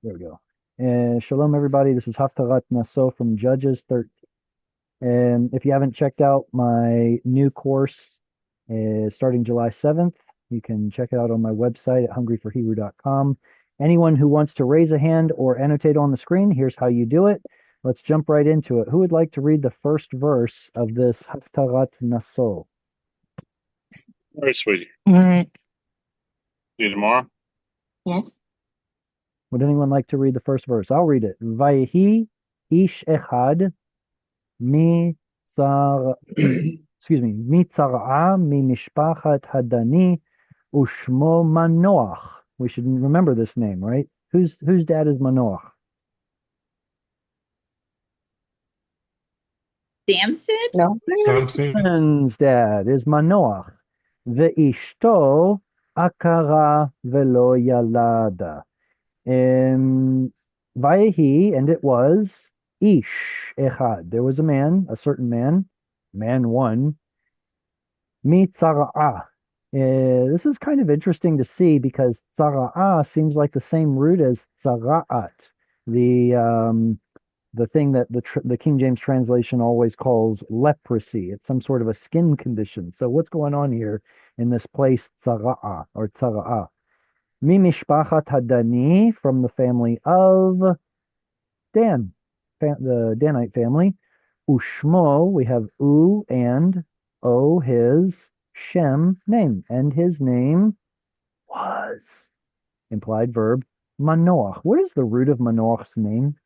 There we go. And shalom, everybody. This is Haftarah Nasso from Judges 13. And if you haven't checked out my new course starting July 7th, you can check it out on my website at hungryforhebrew.com. Anyone who wants to raise a hand or annotate on the screen, here's how you do it. Let's jump right into it. Who would like to read the first verse of this Haftarat Nasso? All right, sweetie. All right. See you tomorrow. Yes. Would anyone like to read the first verse? I'll read it. Vayehi ish echad mi excuse me, Mitzara'a mi mishpachat Hadani ushmo Manoach. We should remember this name, right? Whose dad is Manoach? Samson? No. Samson. Samson's dad is Manoach. Ve'ishto akara velo yalada. Vayehi, and it was ish echad. There was a man, a certain man, man one, mi tzara'ah. This is kind of interesting to see because tzara'ah seems like the same root as tzara'at, the thing that the King James translation always calls leprosy. It's some sort of a skin condition. So what's going on here in this place, tzara'ah or tzara'ah? Mi mishpachat Hadani, from the family of Dan, the Danite family. Ushmo, we have U and O, his Shem name, and his name was implied verb Manoach. What is the root of Manoach's name?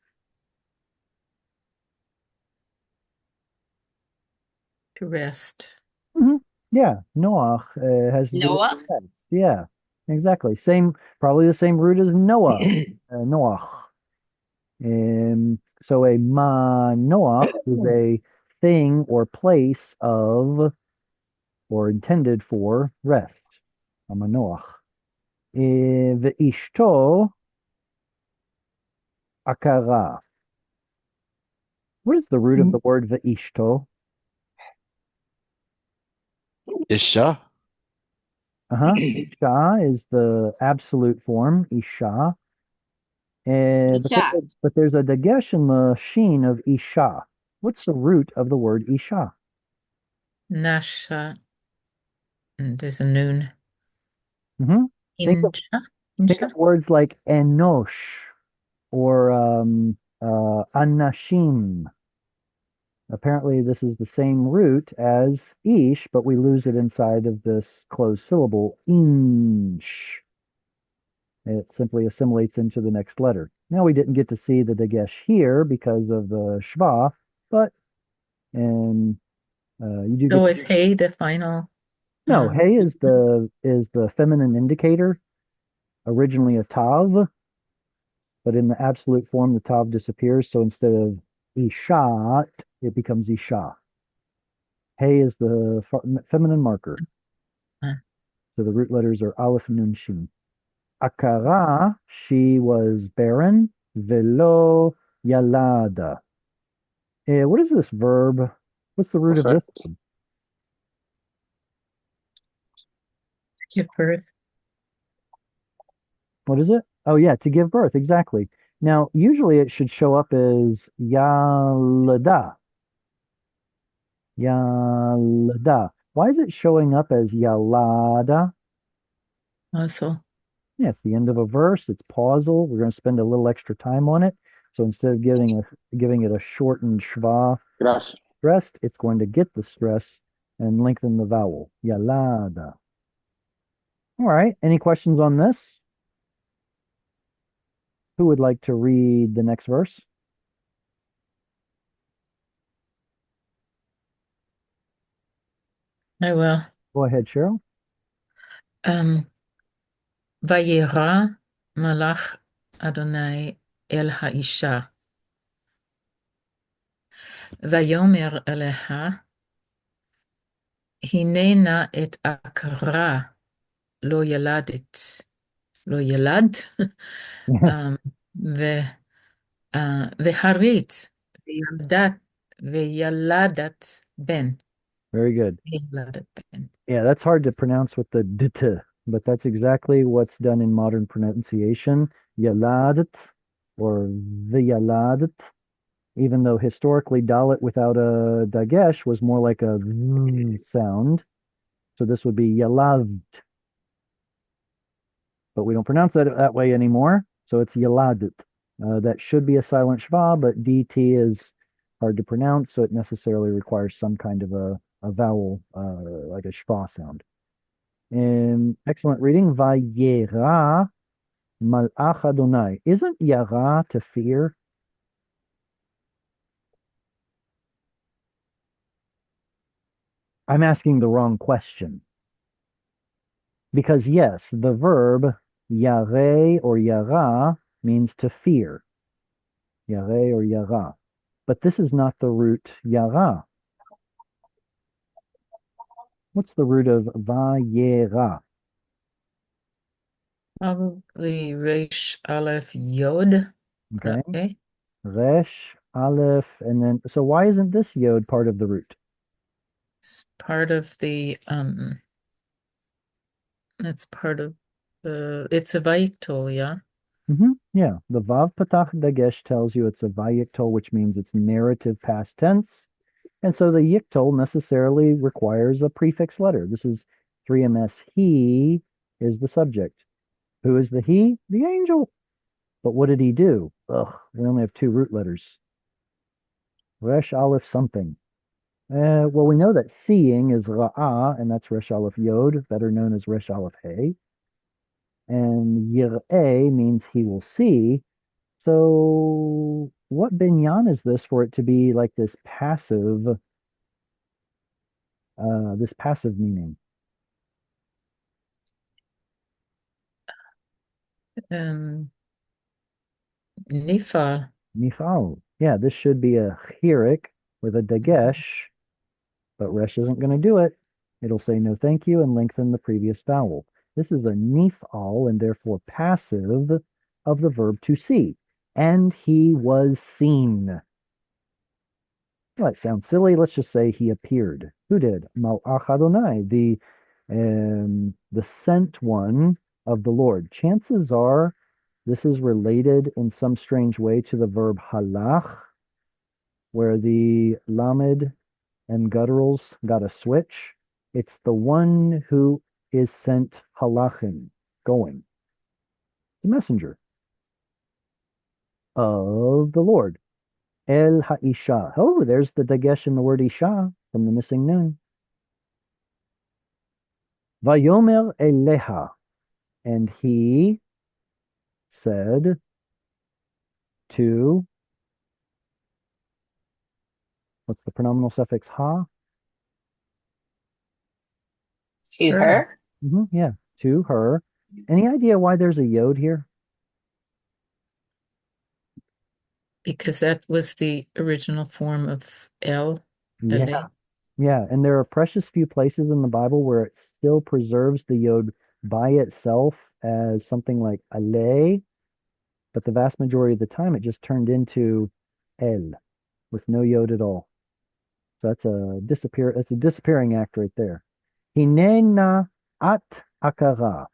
To rest. Mhm. Yeah, Noach has to do with Noah? rest. Yeah, exactly. Same, probably the same root as Noah, Noach. So a manoach is a thing or place of or intended for rest. A manoach. Ve'ishto akara. What is the root of the word ve'ishto? Isha. Isha is the absolute form, Isha. Isha. But there's a dagesh in the sheen of Isha. What's the root of the word Isha? Nasha. And there's a noon. Hmm Think of Insha. think of Insha. words like enosh or anashim. Apparently, this is the same root as ish, but we lose it inside of this closed syllable, inch. It simply assimilates into the next letter. Now, we didn't get to see the dagesh here because of the shva, but and you do So get is hey the final? no. Hey is the feminine indicator, originally a tav, but in the absolute form, the tav disappears. So instead of ishat, it becomes isha. Hey is the feminine marker. Uh, So the root letters are aleph, nun, shin. Akara, she was barren. Velo yalada. What is this verb? What's the root of this? Give birth. What is it? Oh yeah, to give birth, exactly. Now, usually it should show up as yalada. Yalada. Why is it showing up as yalada? Also. Yeah, it's the end of a verse. It's pausal. We're going to spend a little extra time on it. So instead of giving it a shortened schwa stressed, it's going to get the stress and lengthen the vowel. Yalada. All right. Any questions on this? Who would like to read the next verse? I will. Go ahead, Cheryl. Vayera malach Adonai el haisha. Vayomer eleha. Hinena et akra lo yaladet. Lo yalad. Veharit. Veyaladat ben. Very good. Veyaladat ben. Yeah, that's hard to pronounce with the dt, but that's exactly what's done in modern pronunciation. Yaladat, or v'yaladet, even though historically dalet without a dagesh was more like a sound. So this would be yalavt, but we don't pronounce that way anymore. So it's yaladet. That should be a silent schwa, but DT is hard to pronounce, so it necessarily requires some kind of a vowel, like a schwa sound. Excellent reading. Vayera malach Adonai. Isn't yara to fear? I'm asking the wrong question. Because yes, the verb yare or yara means to fear. Yare or yara. But this is not the root yara. What's the root of vayera? Probably Resh Aleph Yod. Okay. Okay. Resh, aleph, and then, so why isn't this yod part of the root? It's part of the it's part of it's a Vayikol, yeah. Yeah, the Vav Patach Dagesh tells you it's a Vayiktol, which means it's narrative past tense. And so the Yiktol necessarily requires a prefix letter. This is 3ms. He is the subject. Who is the he? The angel. But what did he do? Ugh, we only have two root letters. Resh Aleph something. Well, we know that seeing is Ra'ah, and that's Resh Aleph Yod, better known as Resh Aleph Hey. And Yir'eh means he will see. So what binyan is this for it to be like this passive meaning? Nifa. Nifal. Yeah, this should be a chirik with a dagesh, but Resh isn't going to do it. It'll say no thank you and lengthen the previous vowel. This is a nifal and therefore passive of the verb to see. And he was seen. Well, that sounds silly. Let's just say he appeared. Who did? Malach Adonai, the sent one of the Lord. Chances are this is related in some strange way to the verb halach, where the lamed and gutturals got a switch. It's the one who is sent halachim, going, the messenger of the Lord. El Ha'isha. Oh, there's the dagesh in the word Isha from the missing nun. Vayomer Eleha. And he said to, what's the pronominal suffix ha? To Sure. her. Yeah, to her. Any idea why there's a yod here? Because that was the original form of El. Yeah. LA. Yeah, and there are precious few places in the Bible where it still preserves the yod by itself as something like ale, but the vast majority of the time it just turned into el with no yod at all. So that's a disappearing act right there. Hinena at akara.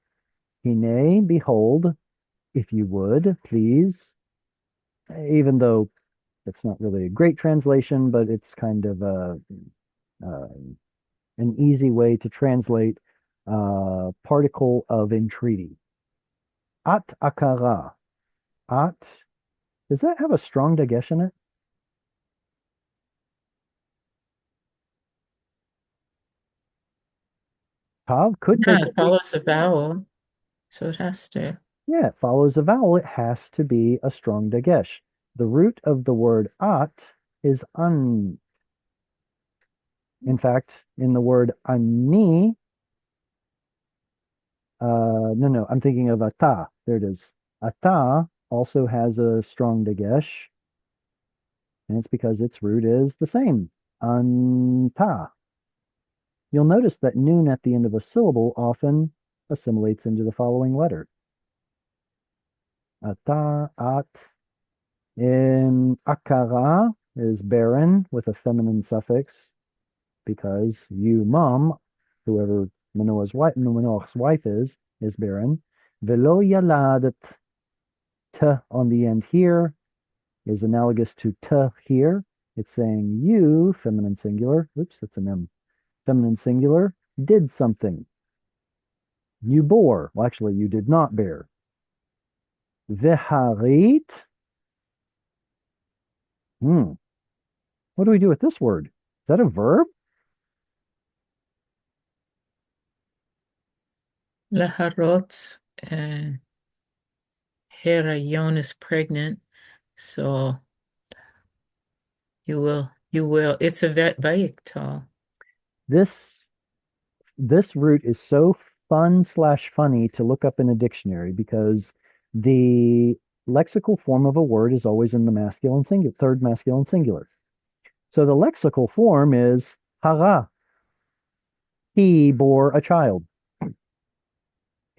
Hine, behold, if you would, please. Even though it's not really a great translation, but it's kind of uh, an easy way to translate particle of entreaty. At akara. At, does that have a strong dagesh in it? Tav could Yeah, take it follows a vowel, so it has to. Yeah, it follows a vowel. It has to be a strong dagesh. The root of the word at is an. In fact, in the word ani, no, I'm thinking of ata. There it is. Ata also has a strong dagesh, and it's because its root is the same. Anta. You'll notice that noon at the end of a syllable often assimilates into the following letter. Ata, at. Akara is barren with a feminine suffix because you, mom, whoever Manoah's wife is barren. Velo yaladet. T on the end here is analogous to t here. It's saying you, feminine singular, oops, that's an M, feminine singular, did something. You bore. Well, actually, you did not bear. Veharit. What do we do with this word? Is that a verb? Laharot, Herayon is pregnant, so you will. It's a vayiktal. This root is so fun/funny to look up in a dictionary because the lexical form of a word is always in the masculine singular, third masculine singular. So the lexical form is hara. He bore a child,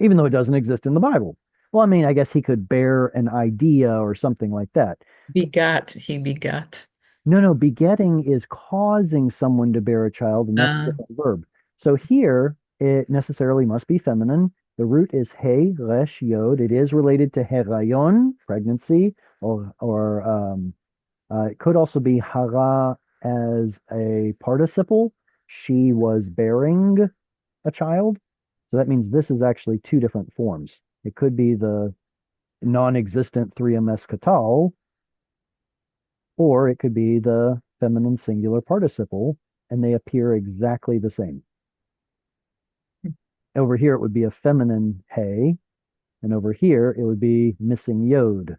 even though it doesn't exist in the Bible. Well, I mean, I guess he could bear an idea or something like that. Begot, he begot. No, begetting is causing someone to bear a child, and that's a different verb. So here, it necessarily must be feminine. The root is he, resh, yod. It is related to herayon, pregnancy, or it could also be hara as a participle. She was bearing a child. So that means this is actually two different forms. It could be the non-existent 3ms katal, or it could be the feminine singular participle, and they appear exactly the same. Over here, it would be a feminine hey, and over here, it would be missing yod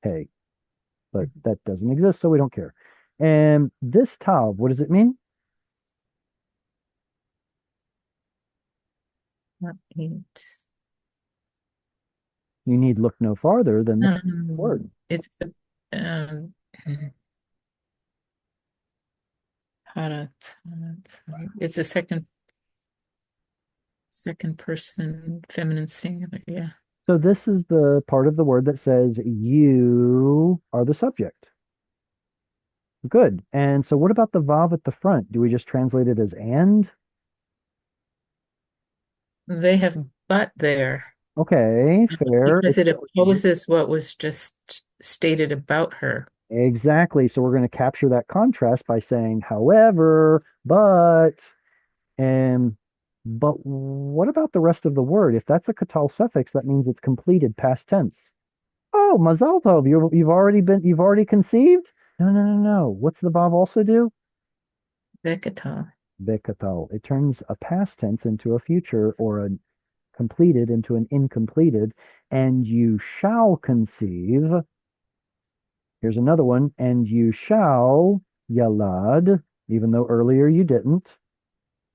hey. But that doesn't exist, so we don't care. And this tav, what does it mean? Eight. You need look no farther than the word. It's the it's a second person feminine singular. Yeah. So this is the part of the word that says you are the subject. Good. And so what about the vav at the front? Do we just translate it as and? They have but there. Okay, fair. Because it opposes what was just stated about her. Exactly. So we're going to capture that contrast by saying, however, but what about the rest of the word? If that's a katal suffix, that means it's completed past tense. Oh, mazal tov, you've already conceived? No. What's the vav also do? Vekata. Bekatal. It turns a past tense into a future or a completed into an incompleted, and you shall conceive. Here's another one, and you shall yalad, even though earlier you didn't.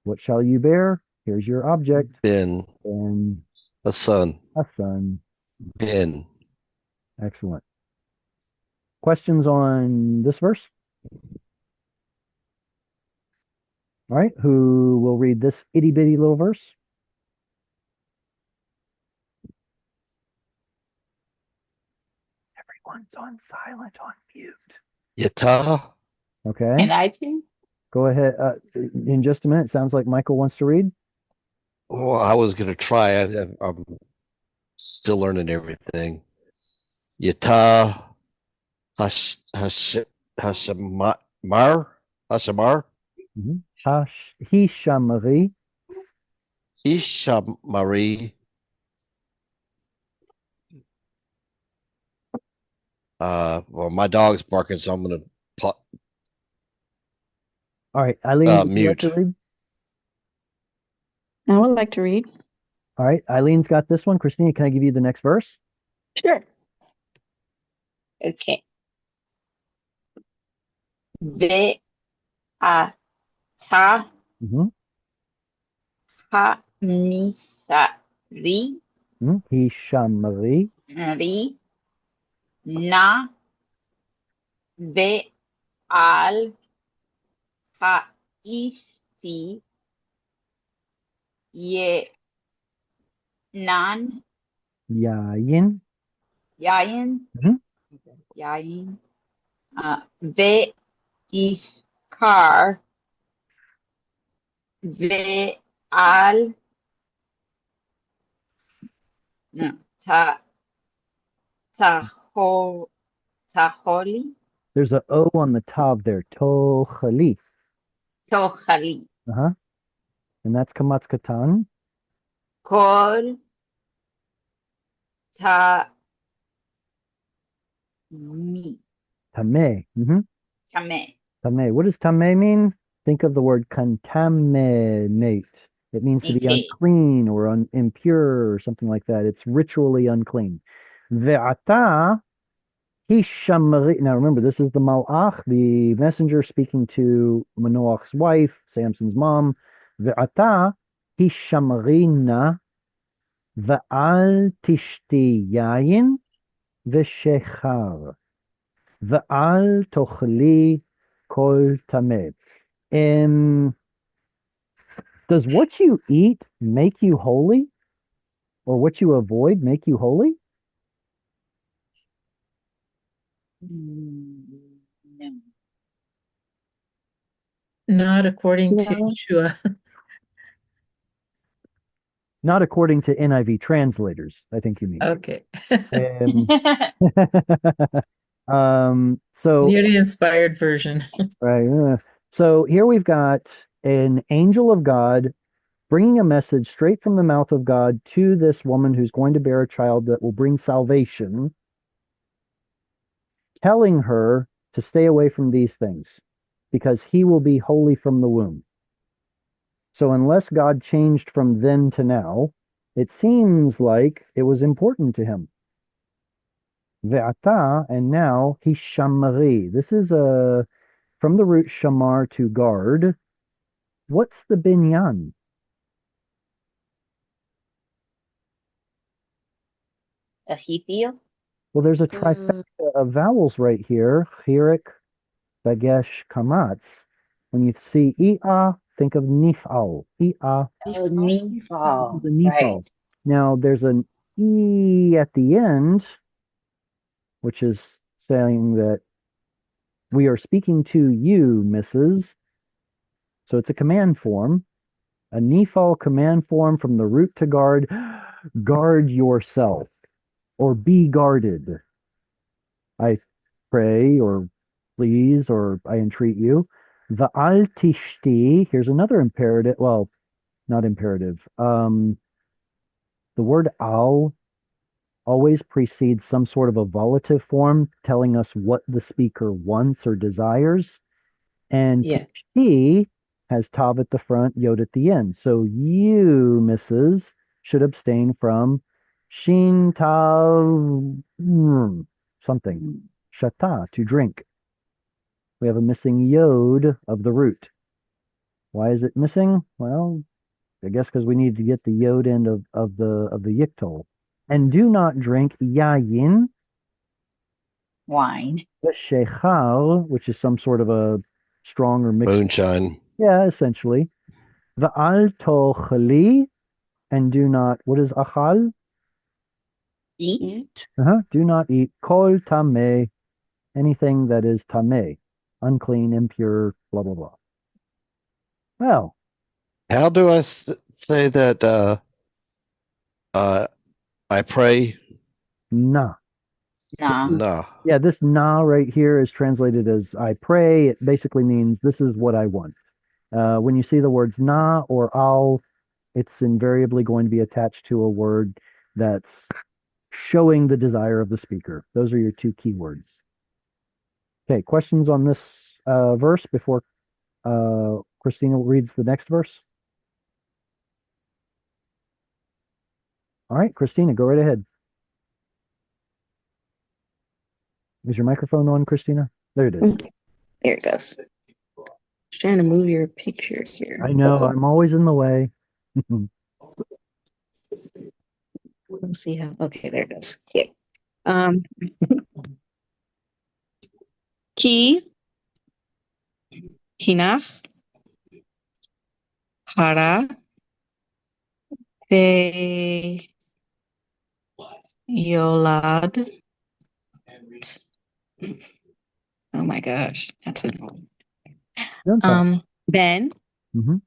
What shall you bear? Here's your object. Ben, And a son. a son. Ben. Excellent. Questions on this verse? All right, who will read this itty bitty little verse? Everyone's on silent, on mute. Yata. Okay, And I too? go ahead. In just a minute, sounds like Michael wants to read. Oh, I was gonna try. I'm still learning everything. Yata. Hash. Hashamar. Hashamar. Hishamari. Ishamari. Well, my dog's barking, so I'm gonna All right, Eileen, would you like to mute. read? I would like to read. All right, Eileen's got this one. Christina, can I give you the next verse? Sure. Okay. Ve a ta Mm-hmm. ha nisa ri Hishamari. ri na ve al ha isti ye nan Yayin. yayin Mhm. yayin ve iskar ve al no ta Taho, taholi, There's a O on the tav there. Tochali. tochali, Uh-huh. And that's kamatz katan. kol, ta, mi, Tameh. Mm-hmm. tame, Tameh. What does tameh mean? Think of the word contaminate. It means to be nite, unclean or impure or something like that. It's ritually unclean. Ve'ata hishamri. Now remember, this is the malach, the messenger speaking to Manoach's wife, Samson's mom. Ve'ata hishamrina ve'al tishti yayin ve'shechar ve'al tochli kol tameh. Does what you eat make you holy, or what you avoid make you holy? no, Not according to Yeah. Yeshua. Not according to NIV translators, I think you mean. Okay. Um, so Near the inspired version. right, so here we've got an angel of God bringing a message straight from the mouth of God to this woman who's going to bear a child that will bring salvation, telling her to stay away from these things because he will be holy from the womb. So unless God changed from then to now, it seems like it was important to him. Ve'ata, and now hishamri. This is from the root shamar, to guard. What's the binyan? Ahithio, Well, there's a trifecta of vowels right here. Chirik, dagesh, kamatz. When you see i'ah, think of nifal. I'ah, oh, this is nifal, a right, nifal. Now there's an e at the end, which is saying that we are speaking to you, Mrs. So it's a command form, a Nephal command form from the root to guard. Guard yourself or be guarded. I pray or please or I entreat you. The al tishti, here's another imperative. Well, not imperative. The word al always precedes some sort of a volative form telling us what the speaker wants or desires. And yeah, tishti has tav at the front, yod at the end. So you, Mrs., should abstain from shin tav something. Shata, to drink. We have a missing yod of the root. Why is it missing? Well, I guess because we need to get the yod end of the yiktol. And do not drink yayin, wine, the shechar, which is some sort of a strong or mixed. Moonshine. Yeah, essentially. The al tochli, and do not, what is achal? eat, Do not eat kol tameh, anything that is tameh, unclean, impure, blah, blah, blah. Well, How do I say that? Uh, I pray. nah. nah, Nah. Yeah, this na right here is translated as I pray. It basically means this is what I want. When you see the words na or al, it's invariably going to be attached to a word that's showing the desire of the speaker. Those are your two keywords. Okay, questions on this verse before Christina reads the next verse? All right, Christina, go right ahead. Is your microphone on, Christina? There it is. There it goes. Just trying to move your picture here. I know, I'm always in the way. Let's see how. Okay, there it goes. Yeah. Um. Ki hinaf hara ve yolad. Oh my gosh, that's annoying. Don't talk. Ben Mhm.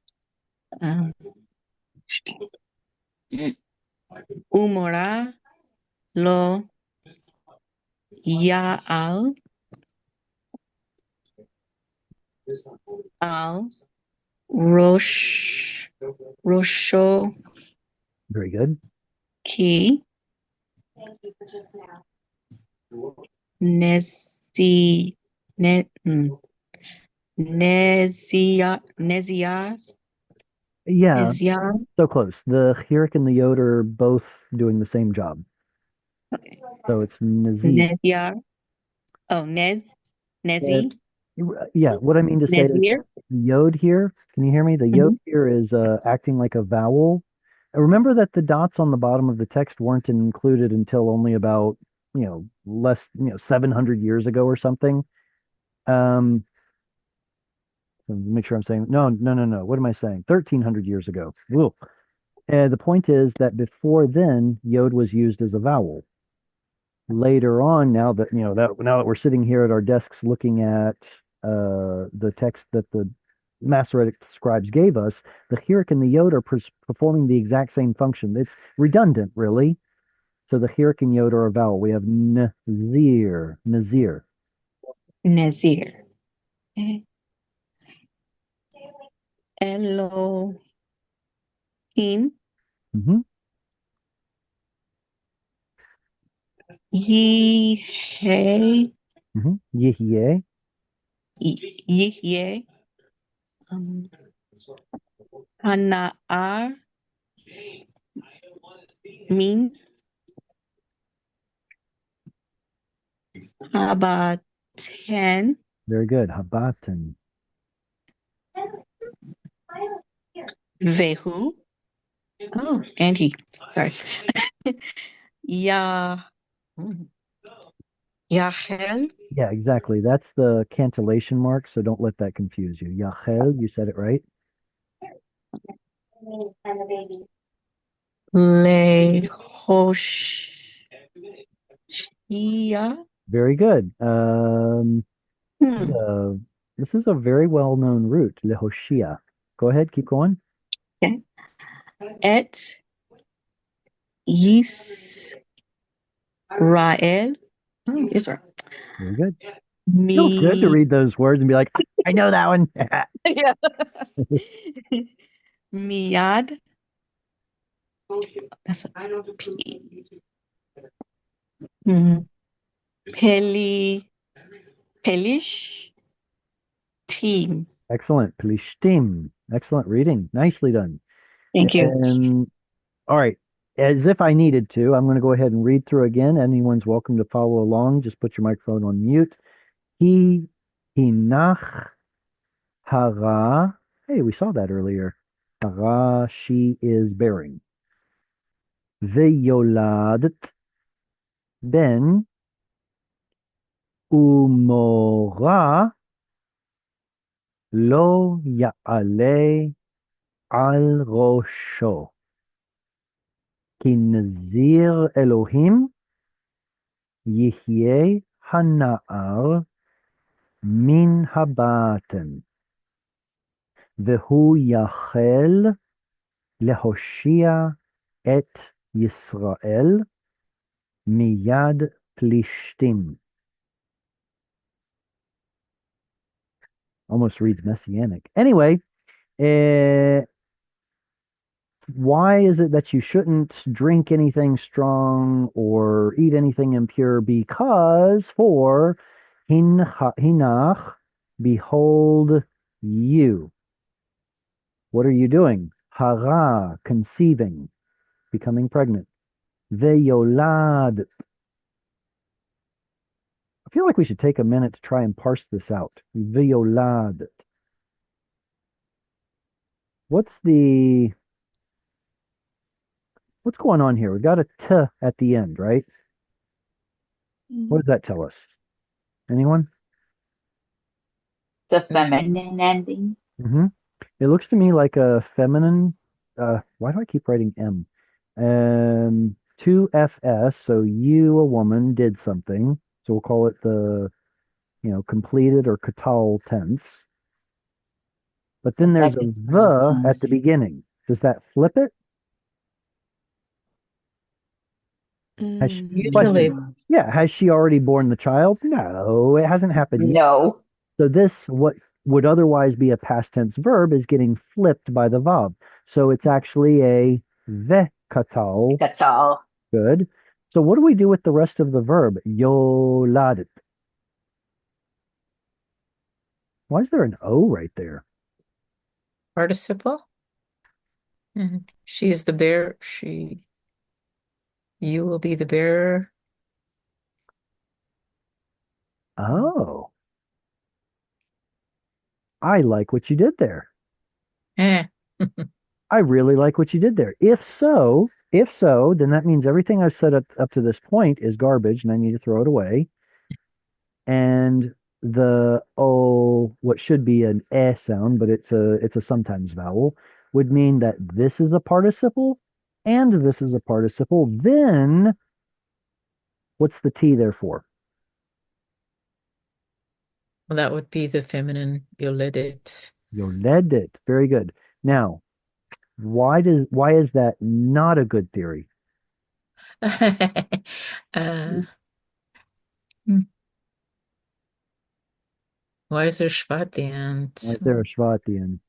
um, umora lo Ya'al. Al. Rosho. Very good. Ki. Nezi. Nezia. Yeah, Nezia. so close. The Hirik and the Yod are both doing the same job. So it's Nazi. Nezia. Oh, Nezi. Yeah, what I mean to say is Nezir. the Yod here, can you hear me? The Yod here is acting like a vowel. Remember that the dots on the bottom of the text weren't included until only about, less, 700 years ago or something. So make sure I'm saying, no, no, no, no. What am I saying? 1300 years ago. Whoa. The point is that before then, Yod was used as a vowel. Later on, now that we're sitting here at our desks looking at the text that the Masoretic scribes gave us, the Hirik and the Yod are performing the exact same function. It's redundant, really. So the Hirik and Yod are a vowel. We have Nazir, Nazir. Nazir. Okay. Elohim. Mm-hmm. Yihye. Mm-hmm. Yihye. Yihye. Hana'ar. Min. Habaten. Very good. Habatan. Vehu. Oh, and he. Sorry. Ya. Yachel. Yeah, exactly. That's the cantillation mark, so don't let that confuse you. Yachel, you said it right. Lehoshia. Very good. Hmm. This is a very well-known root, Lehoshia. Go ahead, keep going. Okay. Et Yisrael. Oh, Israel. Very good. Feels good to read those words and be like, I know that one. Yeah. Miyad. That's a P. Pelish. Team. Excellent. Plishtim. Excellent reading. Nicely done. Thank you. And all right, as if I needed to, I'm going to go ahead and read through again. Anyone's welcome to follow along. Just put your microphone on mute. Hinach hara. Hey, we saw that earlier. Hara, she is bearing. Veyoladet ben umora lo ya'ale al rosho. Ki nazir Elohim yihye hana'ar min habaten. Vehu yachel lehoshia et Yisrael miyad plishtim. Almost reads messianic. Anyway, why is it that you shouldn't drink anything strong or eat anything impure? Because for hinach, behold you. What are you doing? Hara, conceiving, becoming pregnant. Veyolad. I feel like we should take a minute to try and parse this out. Veyolad. What's going on here? We got a t at the end, right? What does that tell us? Anyone? The feminine ending. Mm-hmm. It looks to me like a feminine. Why do I keep writing M? 2FS. So you, a woman, did something. So we'll call it the, completed or katal tense. But then there's a Second the at the sentence. beginning. Does that flip it? Has she, Usually, yeah, has she already borne the child? No, it hasn't happened yet. No. So this, what would otherwise be a past tense verb, is getting flipped by the vav. So it's actually a vekatal. That's all. Good. So what do we do with the rest of the verb? Yoladet. Why is there an O right there? participle. She's the bear. You will be the bearer. Oh, I like what you did there. Eh. I really like what you did there. If so, then that means everything I've said up to this point is garbage and I need to throw it away. And the O, what should be an eh sound, but it's a sometimes vowel, would mean that this is a participle and this is a participle. Then what's the T there for? Well, that would be the feminine yoledet. Yoledet. Very good. Now, why is that not a good theory? uh, hmm. Why is there Shvat at the end? Why is there a Shva at the end?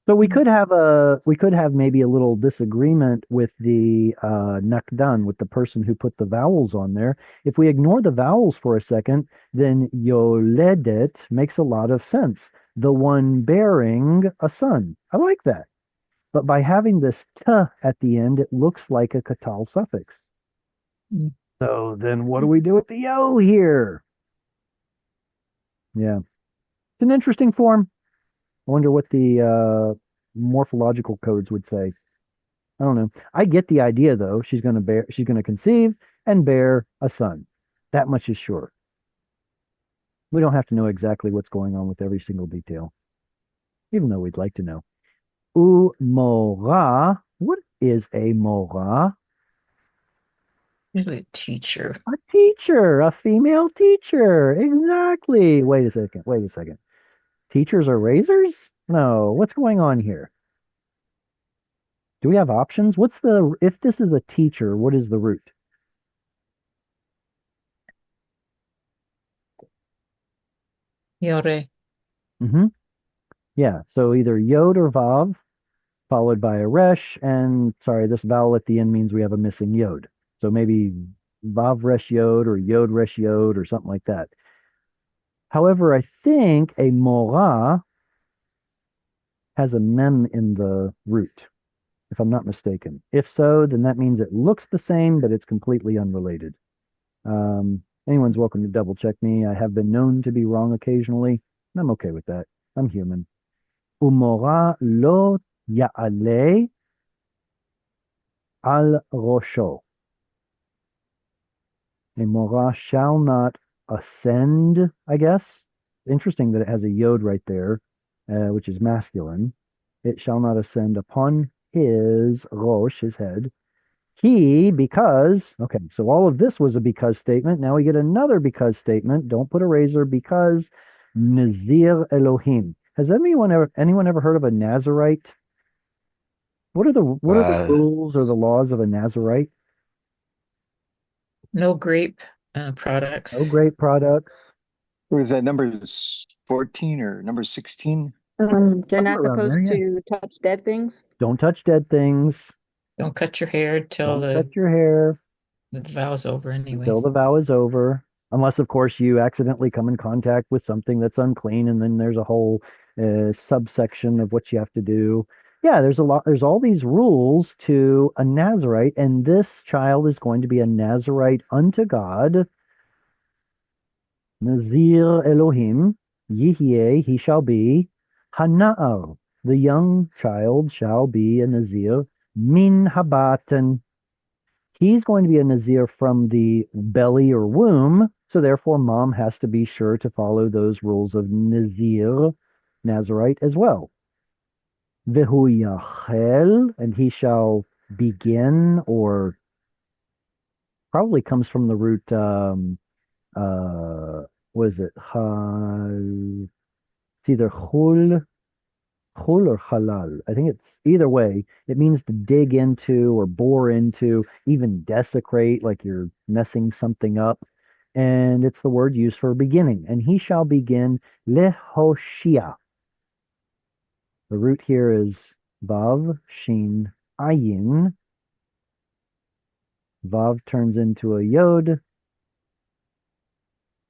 So we could have maybe a little disagreement with the nakdan, with the person who put the vowels on there. If we ignore the vowels for a second, then yoledet makes a lot of sense. The one bearing a son. I like that. But by having this t at the end, it looks like a katal suffix. Mm. So then what do we do with the yo here? Yeah. It's an interesting form. I wonder what the morphological codes would say. I don't know. I get the idea though. She's going to conceive and bear a son. That much is sure. We don't have to know exactly what's going on with every single detail, even though we'd like to know. Mora. What is a mora? Usually a teacher. A teacher, a female teacher. Exactly. Wait a second. Wait a second. Teachers are razors? No. What's going on here? Do we have options? If this is a teacher, what is the root? Yore. Mm-hmm. Yeah. So either yod or vav, followed by a resh. And sorry, this vowel at the end means we have a missing yod. So maybe vav resh yod or yod resh yod or something like that. However, I think a mora has a mem in the root, if I'm not mistaken. If so, then that means it looks the same, but it's completely unrelated. Anyone's welcome to double check me. I have been known to be wrong occasionally, and I'm okay with that. I'm human. Umora lo ya'ale al rosho. A mora shall not ascend, I guess. Interesting that it has a yod right there, which is masculine. It shall not ascend upon his rosh, his head. Because, okay, so all of this was a because statement. Now we get another because statement. Don't put a razor because Nazir Elohim. Has anyone ever heard of a Nazarite? What are the rules or the laws of a Nazarite? No grape No products. grape products. Or is that numbers 14 or number 16? They're Somewhere not around there, supposed yeah. to touch dead things. Don't touch dead things. Don't cut your hair till Don't cut your hair the vow's over anyway. until the vow is over. Unless, of course, you accidentally come in contact with something that's unclean, and then there's a whole subsection of what you have to do. Yeah, there's all these rules to a Nazarite, and this child is going to be a Nazarite unto God. Nazir Elohim, Yihyeh, he shall be. Hana'ar, the young child shall be a Nazir. Min habatan, he's going to be a Nazir from the belly or womb, so therefore mom has to be sure to follow those rules of Nazir, Nazarite as well. Vehu yachel, and he shall begin, or probably comes from the root, what is it? It's either chul Khul or halal. I think it's either way. It means to dig into or bore into, even desecrate, like you're messing something up. And it's the word used for beginning. And he shall begin lehoshia. The root here is vav, shin, ayin. Vav turns into a yod.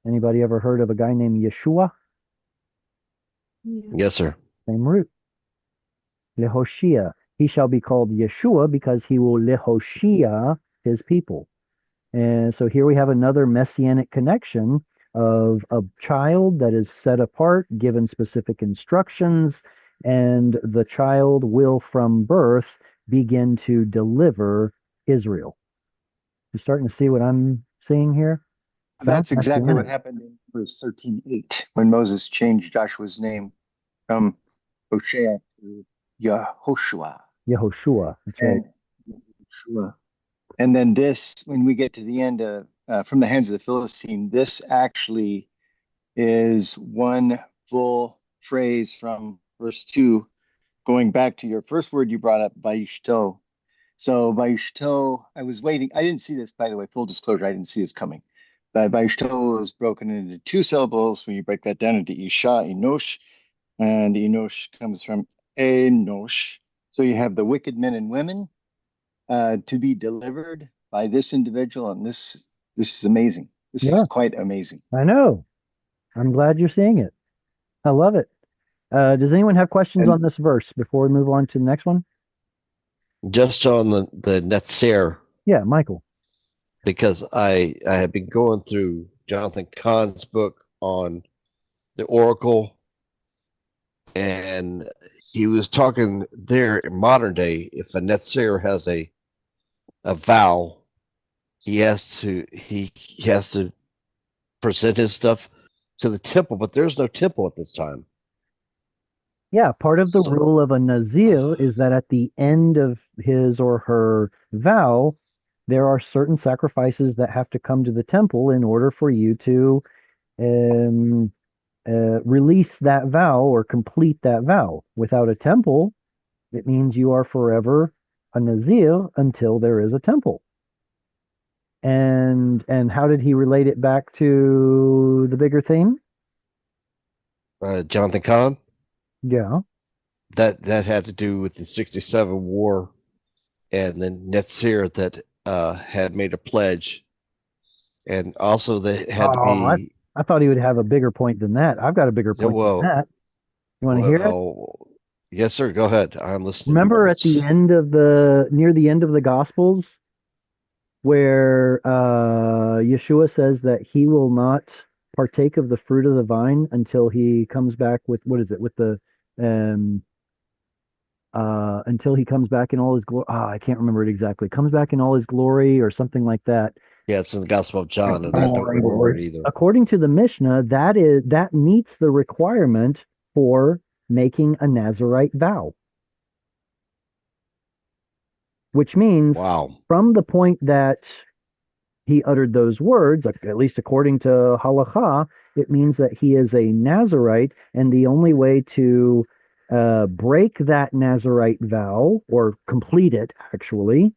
Anybody ever heard of a guy named Yeshua? Yes, sir. Same root. Lehoshia. He shall be called Yeshua because he will lehoshia his people. And so here we have another messianic connection of a child that is set apart, given specific instructions, and the child will from birth begin to deliver Israel. You starting to see what I'm seeing here? Sounds That's exactly what messianic. happened in verse 13:8 when Moses changed Joshua's name from Hoshea to Yehoshua. Yehoshua. That's right. And Yehoshua. And then this, when we get to the end of from the hands of the Philistine, this actually is one full phrase from verse 2, going back to your first word you brought up, Vayishto. So Vayishto, I was waiting. I didn't see this, by the way, full disclosure, I didn't see this coming. But Vayishto is broken into two syllables. When you break that down into Isha, Enosh, and Enosh comes from Enosh. So you have the wicked men and women to be delivered by this individual, and this is amazing. This Yeah, is quite amazing. I know. I'm glad you're seeing it. I love it. Does anyone have questions And on this verse before we move on to the next one? Just on the Netzer, Yeah, Michael. because I have been going through Jonathan Cahn's book on the Oracle, and he was talking there in modern day. If a Netzer has a vow, he has to present his stuff to the temple, but there's no temple at this time. Yeah, part of the So rule of a Nazir is that at the end of his or her vow, there are certain sacrifices that have to come to the temple in order for you to um, release that vow or complete that vow. Without a temple, it means you are forever a Nazir until there is a temple. And how did he relate it back to the bigger theme? Jonathan Cahn, Yeah. that had to do with the 67 war, and then Netzer that had made a pledge, and also they had to Oh, be I thought he would have a bigger point than that. I've got a bigger yeah, point than that. You want to hear it? well, yes, sir. Go ahead. I'm listening. Remember at the end of near the end of the Gospels, where Yeshua says that he will not partake of the fruit of the vine until he comes back with, what is it, with the um until he comes back in all his glory. I can't remember it exactly. Comes back in all his glory or something like that. Yeah, it's in the Gospel of John, and I Come don't on, remember glory. it either. According to the Mishnah, that meets the requirement for making a Nazarite vow, which means Wow. from the point that he uttered those words, at least according to halacha, it means that he is a Nazarite, and the only way to break that Nazarite vow or complete it actually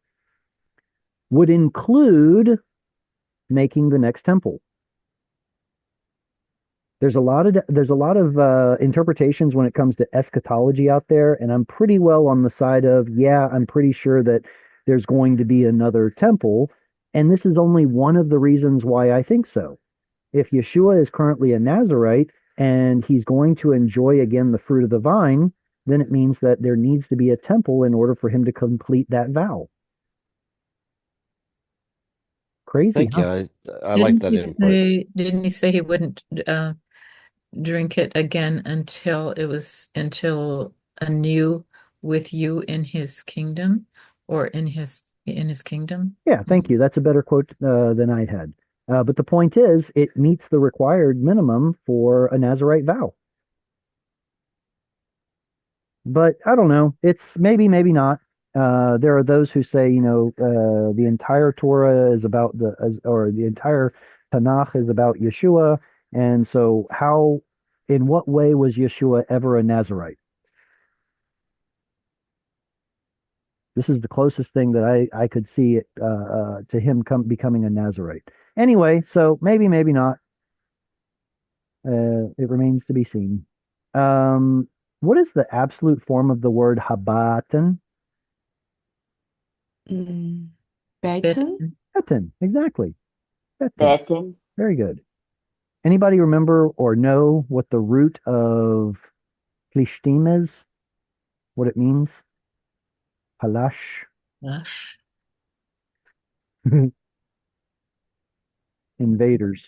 would include making the next temple. There's a lot of interpretations when it comes to eschatology out there, and I'm pretty well on the side of, yeah, I'm pretty sure that there's going to be another temple, and this is only one of the reasons why I think so. If Yeshua is currently a Nazarite and he's going to enjoy again the fruit of the vine, then it means that there needs to be a temple in order for him to complete that vow. Crazy, Thank huh? you. I like that input. Didn't he say he wouldn't drink it again until anew with you in his kingdom or in his kingdom? Yeah, thank you. That's a better quote than I had. But the point is, it meets the required minimum for a Nazarite vow. But I don't know. It's maybe, maybe not. There are those who say, the entire Torah is about or the entire Tanakh is about Yeshua. And so in what way was Yeshua ever a Nazarite? This is the closest thing that I could see it, to him becoming a Nazarite. Anyway, so maybe not. It remains to be seen. What is the absolute form of the word habatan? Mm, Baton? Betin, exactly. Betin. Betten. Very good. Anybody remember or know what the root of plishtim is? What it means? Halash. Gosh. Invaders.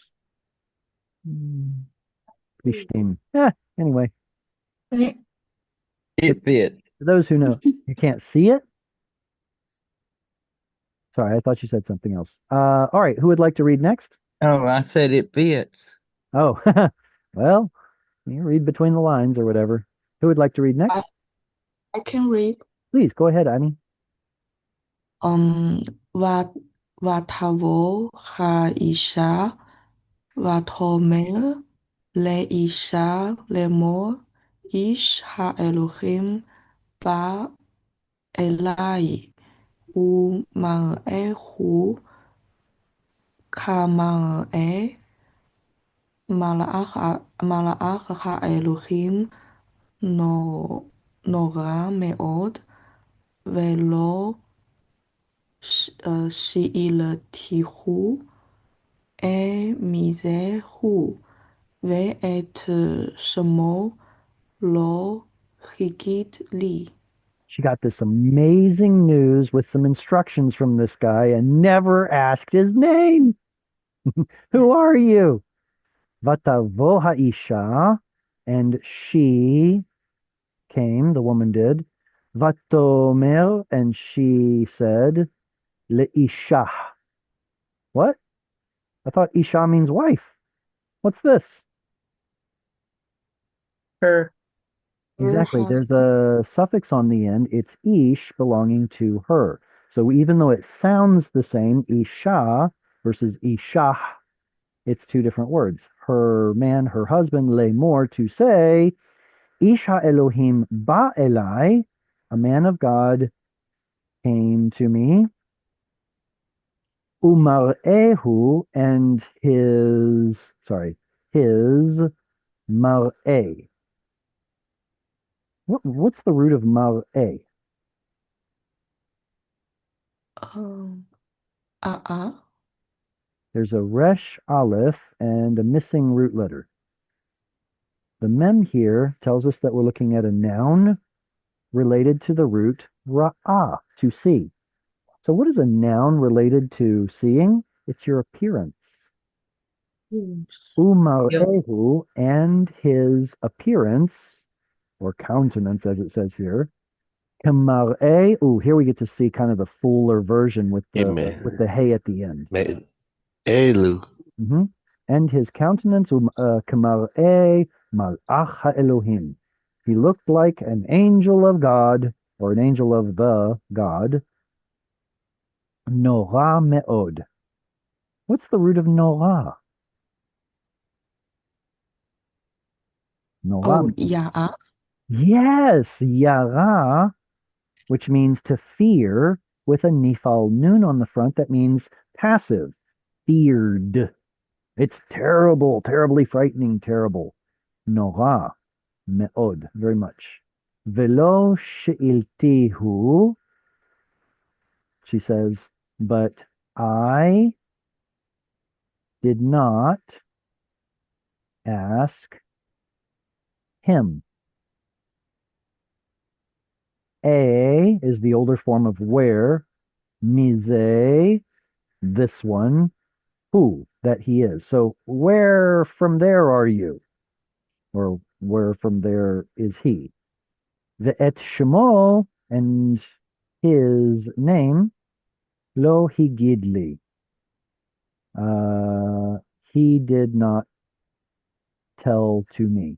Mm. Plishtim. Anyway, It fits. for those who know, you can't see it. Sorry, I thought you said something else. All right, who would like to read next? Oh, I said it fits. Oh, well, you read between the lines or whatever. Who would like to read next? I can read. Please go ahead, Annie. ות- ותבוא האישה ותאמר לאישה לאמור, איש האלוהים בא אליי, ומראהו כמראה מלאך האלוהים נורא מאוד, ולא שאלתיהו מי זה הוא, ואת שמו לא הגיד לי. She got this amazing news with some instructions from this guy and never asked his name. Who are you? Vatavo ha'isha, and she came, the woman did. Vatomer, and she said, leisha. What? I thought isha means wife. What's this? Her. Exactly. Her There's a suffix on the end. It's ish, belonging to her. So even though it sounds the same, isha versus ishah, it's two different words. Her man, her husband, lay more to say, Isha Elohim ba elai, a man of God came to me. Umar'ehu, and his mar'eh. What's the root of mar'eh? uh, There's a resh aleph and a missing root letter. The mem here tells us that we're looking at a noun related to the root ra'ah, to see. So what is a noun related to seeing? It's your appearance. Umar'ehu, and his appearance, or countenance as it says here. Kamar'eh, here we get to see kind of the fuller version with Amen. the hey at the end. Elu. hmm And his countenance, kamar'eh mal'ach ha'elohim. He looked like an angel of God, or an angel of the God. Nora me'od. What's the root of Nora? Nora. yeah. Yes, yara, which means to fear, with a nifal nun on the front. That means passive, feared. It's terrible, terribly frightening, terrible. Nora, me'od, very much. Velo she'iltihu, she says, but I did not ask him. A is the older form of where. Mise, this one. Who, that he is. So where from there are you? Or where from there is he? Ve'et shemo, and his name, lo higidli. He did not tell to me.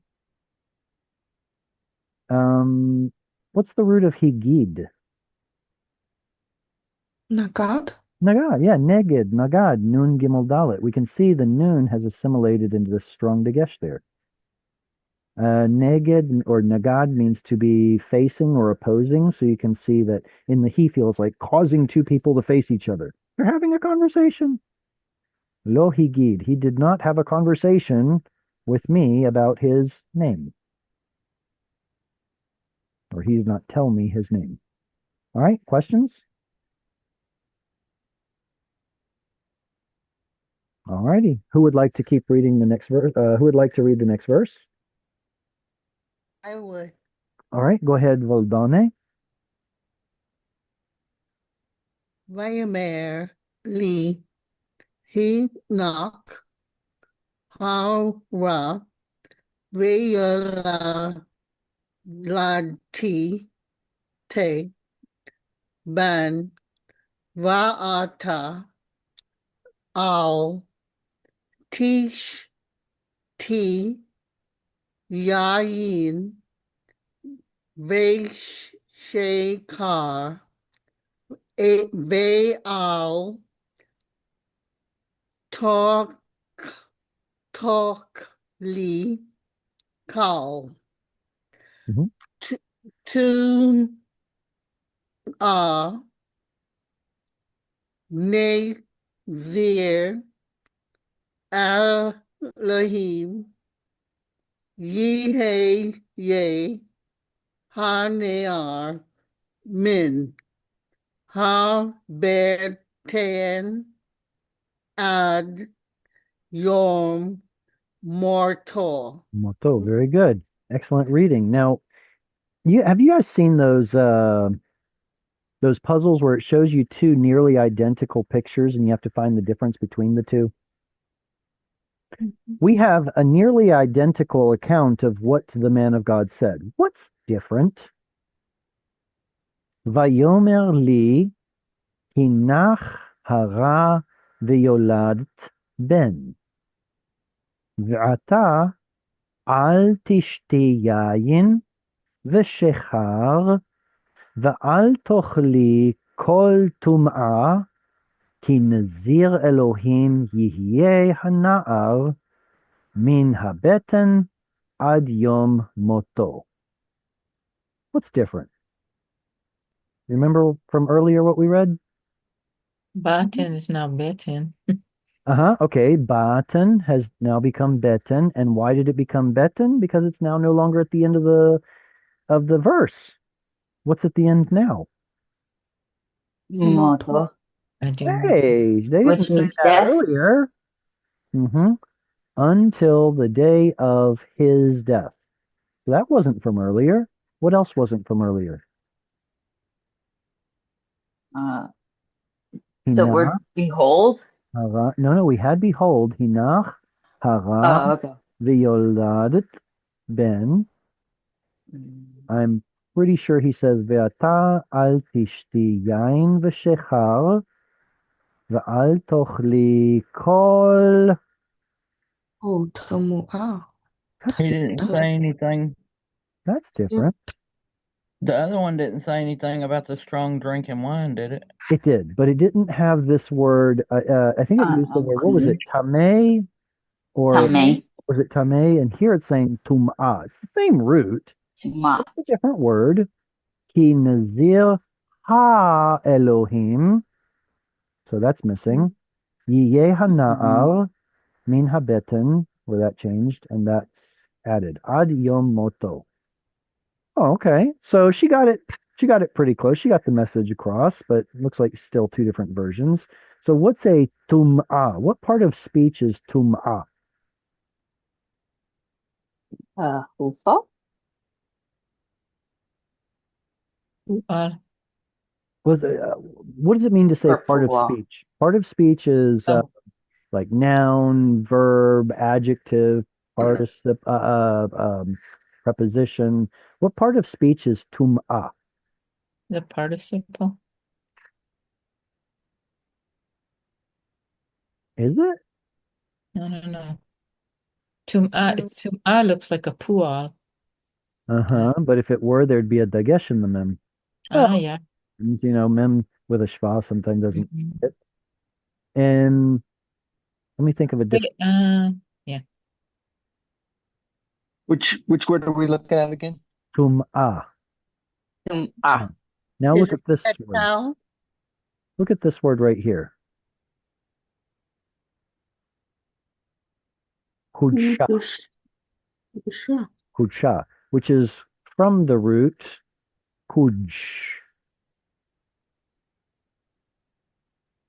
What's the root of higid? Nagad? Nagad, yeah, neged, nagad, nun gimel dalet. We can see the nun has assimilated into this strong dagesh there. Neged or nagad means to be facing or opposing. So you can see that in the he feels like causing two people to face each other. They're having a conversation. Lo higid. He did not have a conversation with me about his name. Or he did not tell me his name. All right, questions? All righty. Who would like to keep reading the next verse? Who would like to read the next verse? I would. All right, go ahead, Voldane. Vayamer Li He Knock Hara Vayala Lati Te Ban Vaata Al Tish Ti Yayin Veshekar Ve'al Talk Li Kal Mhm. To Nazir Elohim Yehe Ye Hanear Min Ha Berten Ad Yom Mortal. Moto, very good. Excellent reading. Now, have you guys seen those puzzles where it shows you two nearly identical pictures and you have to find the difference between the two? We have a nearly identical account of what the man of God said. What's different? Vayomer li hinach hara v'yoladt ben. V'ata al tishti yayin v'shechar v'al tochli kol tum'ah כי נזיר אלוהים יהיה הנער מן הבטן עד יום מותו. What's different? Remember from earlier what we read? Batin is now betin. Uh-huh. Okay. Batan has now become beten. And why did it become beten? Because it's now no longer at the end of the verse. What's at the end now? Moto, I do. Hey, they didn't which say means that death. earlier. Mm-hmm. Until the day of his death. So that wasn't from earlier. What else wasn't from earlier? So Hinach we're behold. hara. No, we had behold. Hinach hara Oh, okay. v'yoladet ben. I'm pretty sure he says ve'ata al tishti yain v'shechar ve'al tochli kol. Oh, Tamu'ah. That's He didn't say anything. that's different. The other one didn't say anything about the strong drinking wine, did it? It did, but it didn't have this word. I think it used the word. What was it? Tameh or Tame, was it tameh? And here it's saying tum'ah. It's the same root. Tuma. It's a different word. Ki nazir ha Elohim. So that's missing. Yiyeh hana'ar min habeten, where that changed, and that's added. Ad yom moto. Oh, okay. So she got it. She got it pretty close. She got the message across, but it looks like still two different versions. So what's a tum'ah? What part of speech is tum'ah? Hufo, What does it mean to say or part of Pua. speech? Part of speech is Oh, like noun, verb, adjective, participle, preposition. What part of speech is tum'ah? The participle. Is it? No. Tum'ah looks like a pual. Uh-huh. But if it were, there'd be a dagesh in the mem. Well, Yeah. mem with a schwa sometimes doesn't Mhm. fit. And let me think of a different. Wait, yeah. Which word are we looking at again? Tum'ah. Ah. Now Is look it at this that word. cow? Look at this word right here. Kudsha. Sure. Kudsha, which is from the root kuj.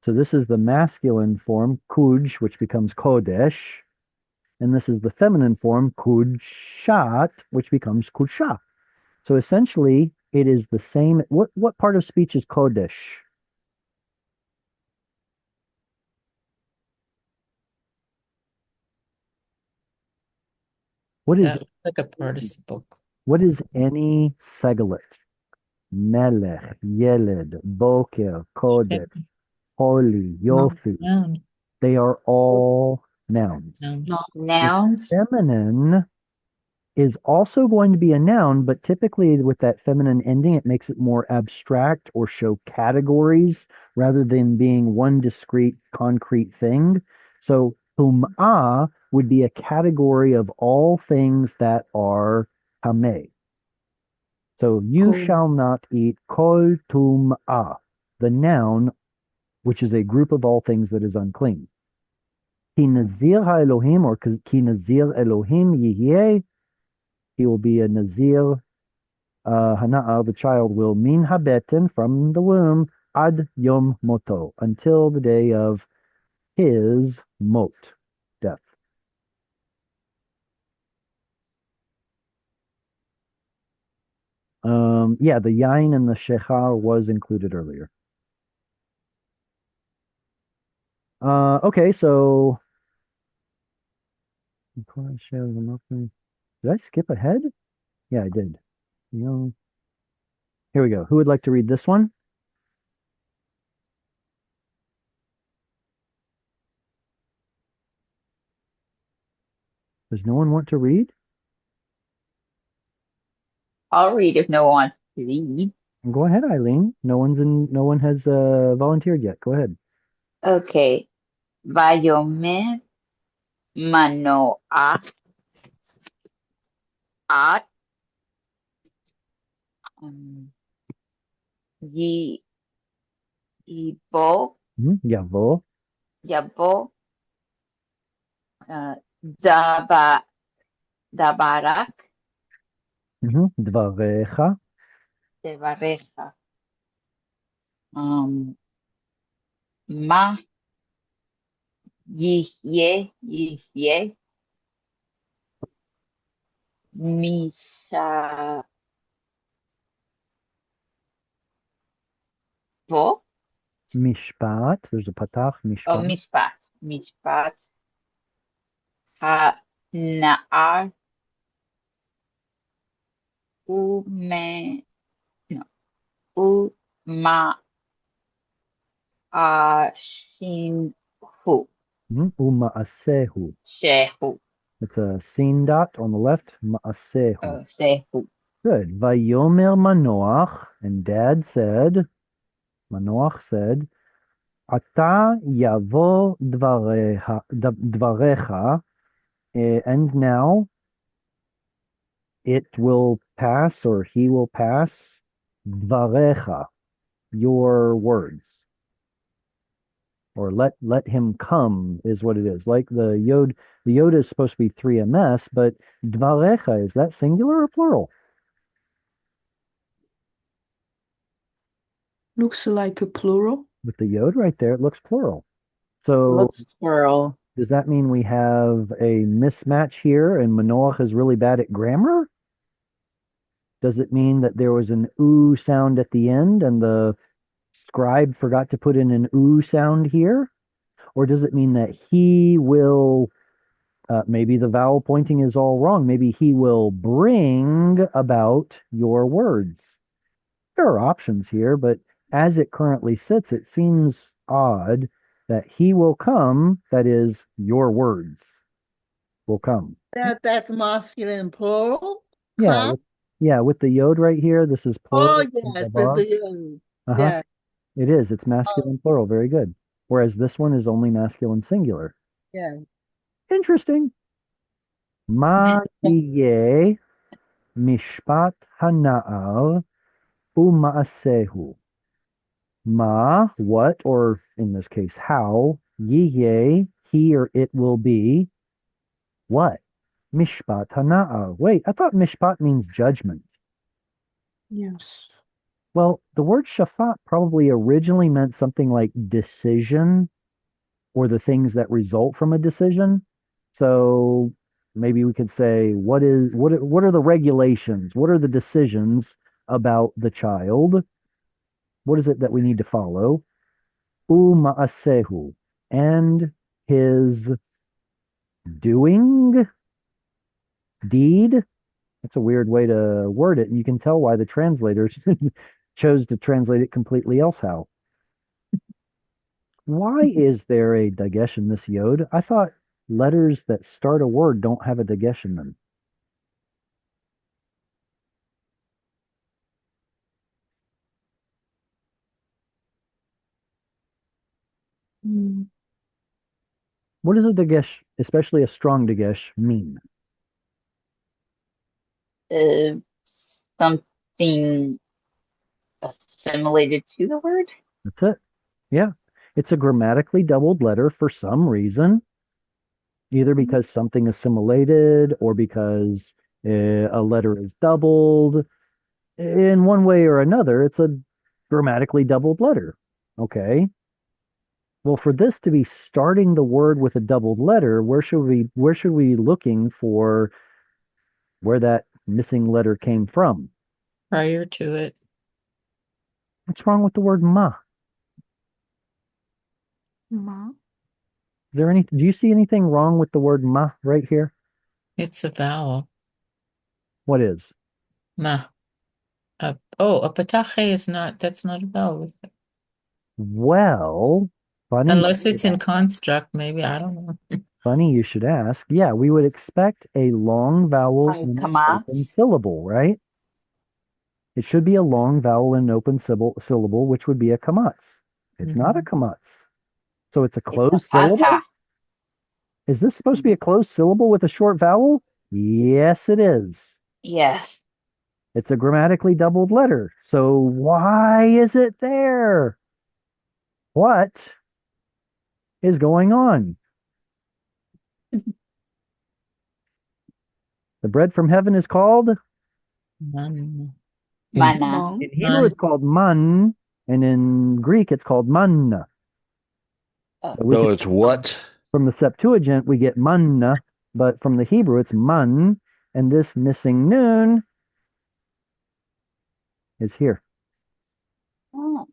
So this is the masculine form, kuj, which becomes kodesh. And this is the feminine form, kudshat, which becomes kudsha. So essentially, it is the same. What part of speech is kodesh? What is That looks like a participle. what is any seglet? Melech, Yeled, Boker, Kodesh, Holy, Yofi. Noun. They are all nouns. Nouns. Nouns. Feminine is also going to be a noun, but typically with that feminine ending, it makes it more abstract or show categories rather than being one discrete, concrete thing. So, tum'ah would be a category of all things that are tameh. So, you shall not eat kol tum'ah, the noun, which is a group of all things that is unclean. Ki nazir ha-Elohim, or ki nazir Elohim yihyeh, he will be a nazir. Hana'ah, the child will min habeten, from the womb, ad yom moto, until the day of his mot, death. Yeah, the yain and the shechar was included earlier. Okay, so did I skip ahead? Yeah, I did. Here we go. Who would like to read this one? Does no one want to read? I'll read if no one wants to read. Go ahead, Eileen. No one has volunteered yet. Go ahead. Okay. Vayomer Manoah at Yi Ibo Yavo. Yabo Daba Dabarak Dvarecha. Devarecha. Ma Yihye Misha Bo Mishpat. There's a patach. Oh Mishpat. Mishpat Ha Naar Ume no Uma Ashinhu Umaasehu. Shehu It's a sin dot on the left. Maasehu. Sehu. Good. Vayomer Manoach. And Dad said, Manoach said, Ata yavo dvarecha. And now it will pass, or he will pass, dvarecha, your words. Or let him come is what it is. Like the Yod is supposed to be 3ms, but dvarecha, is that singular or plural? Looks like a plural. With the Yod right there, it looks plural. So Looks plural. does that mean we have a mismatch here and Manoach is really bad at grammar? Does it mean that there was an oo sound at the end and the scribe forgot to put in an oo sound here? Or does it mean that he will, maybe the vowel pointing is all wrong. Maybe he will bring about your words. There are options here, but as it currently sits, it seems odd that he will come, that is, your words will come. That's masculine plural. Yeah, with the Yod right here, this is plural. Oh yes, yeah. It is. It's masculine plural. Very good. Whereas this one is only masculine singular. Yeah. Interesting. Ma yeh mishpat hana'ar u'ma'asehu. Ma, what, or in this case, how, yeh, he or it will be, what? Mishpat hana'ar. Wait, I thought mishpat means judgment. Yes. Well, the word shafat probably originally meant something like decision or the things that result from a decision. So maybe we could say, what are the regulations? What are the decisions about the child? What is it that we need to follow? Ma'asehu, and his doing, deed. That's a weird way to word it, and you can tell why the translators chose to translate it completely else how. Why is there a dagesh in this yod? I thought letters that start a word don't have a dagesh in them. Mm. What does a dagesh, especially a strong dagesh, mean? Something assimilated to the word. That's it. Yeah. It's a grammatically doubled letter for some reason, either because something assimilated or because a letter is doubled. In one way or another, it's a grammatically doubled letter. Okay. Well, for this to be starting the word with a doubled letter, where should we be looking for where that missing letter came from? Prior to it. What's wrong with the word ma? Ma. Do you see anything wrong with the word ma right here? It's a vowel. What is? Ma. A patache is not, that's not a vowel, is it? Well, funny, Unless it's in construct, maybe, I don't know. funny you should ask. Yeah, we would expect a long vowel in an open Kamatz. syllable, right? It should be a long vowel in an open syllable, which would be a kamatz. It's not a kamatz. So it's a It's a closed syllable? pata. Is this supposed to be a closed syllable with a short vowel? Yes, it is. Yes. It's a grammatically doubled letter. So why is it there? What is going on? The bread from heaven is called, Man. Mana. Ma. in Hebrew, it's called man, and in Greek, it's called manna. Oh. So we So can, it's what? from the Septuagint, we get manna, but from the Hebrew, it's man, and this missing noon is here. Oh.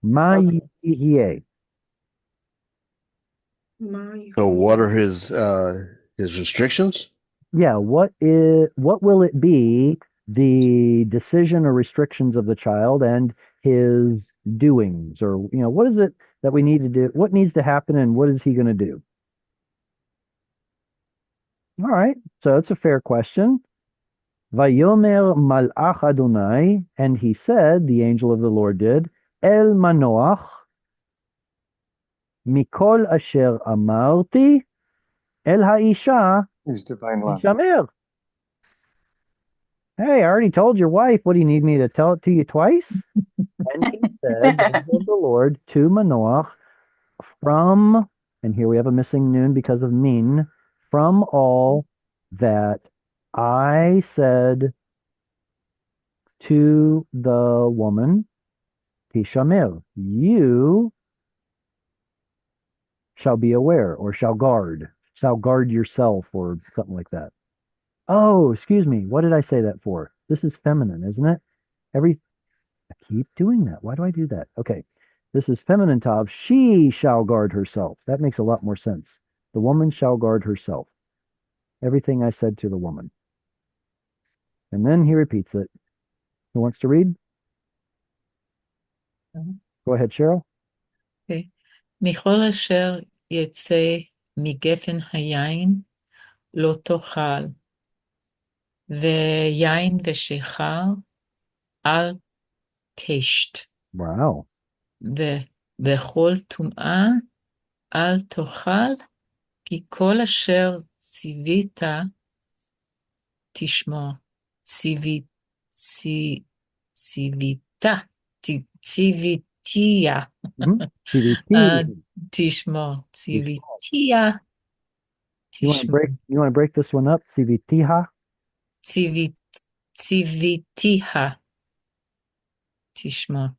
Ma Okay. yeh. My. So what are his restrictions? Yeah, what will it be the decision or restrictions of the child and his doings, or what is it that we need to do, what needs to happen, and what is he going to do? All right, so that's a fair question. Vayomer malach Adonai, and he said, the angel of the Lord did, El manoach mikol asher amarti el haisha His divine love. tishamer. Hey, I already told your wife. What do you need me to tell it to you twice? And he said, the angel of the Lord to Manoach, from, and here we have a missing noon because of min, from all that I said to the woman, Tishamir, you shall be aware, or shall guard yourself, or something like that. Oh, excuse me. What did I say that for? This is feminine, isn't it? I keep doing that. Why do I do that? Okay. This is feminine tav. She shall guard herself. That makes a lot more sense. The woman shall guard herself. Everything I said to the woman. And then he repeats it. Who wants to read? Go ahead, Cheryl. Okay. מכל אשר יצא מגפן היין לא תאכל, ויין ושיכר אל תשת, Wow. וכל טומאה אל תאכל, כי כל אשר Tzivita, tishmor. Tzivita, tzivitia. CVT. Tishmor, tzivitia, You want to break? tishmor. You want to break this one up? CVTha. Tzivitiha, tishmor.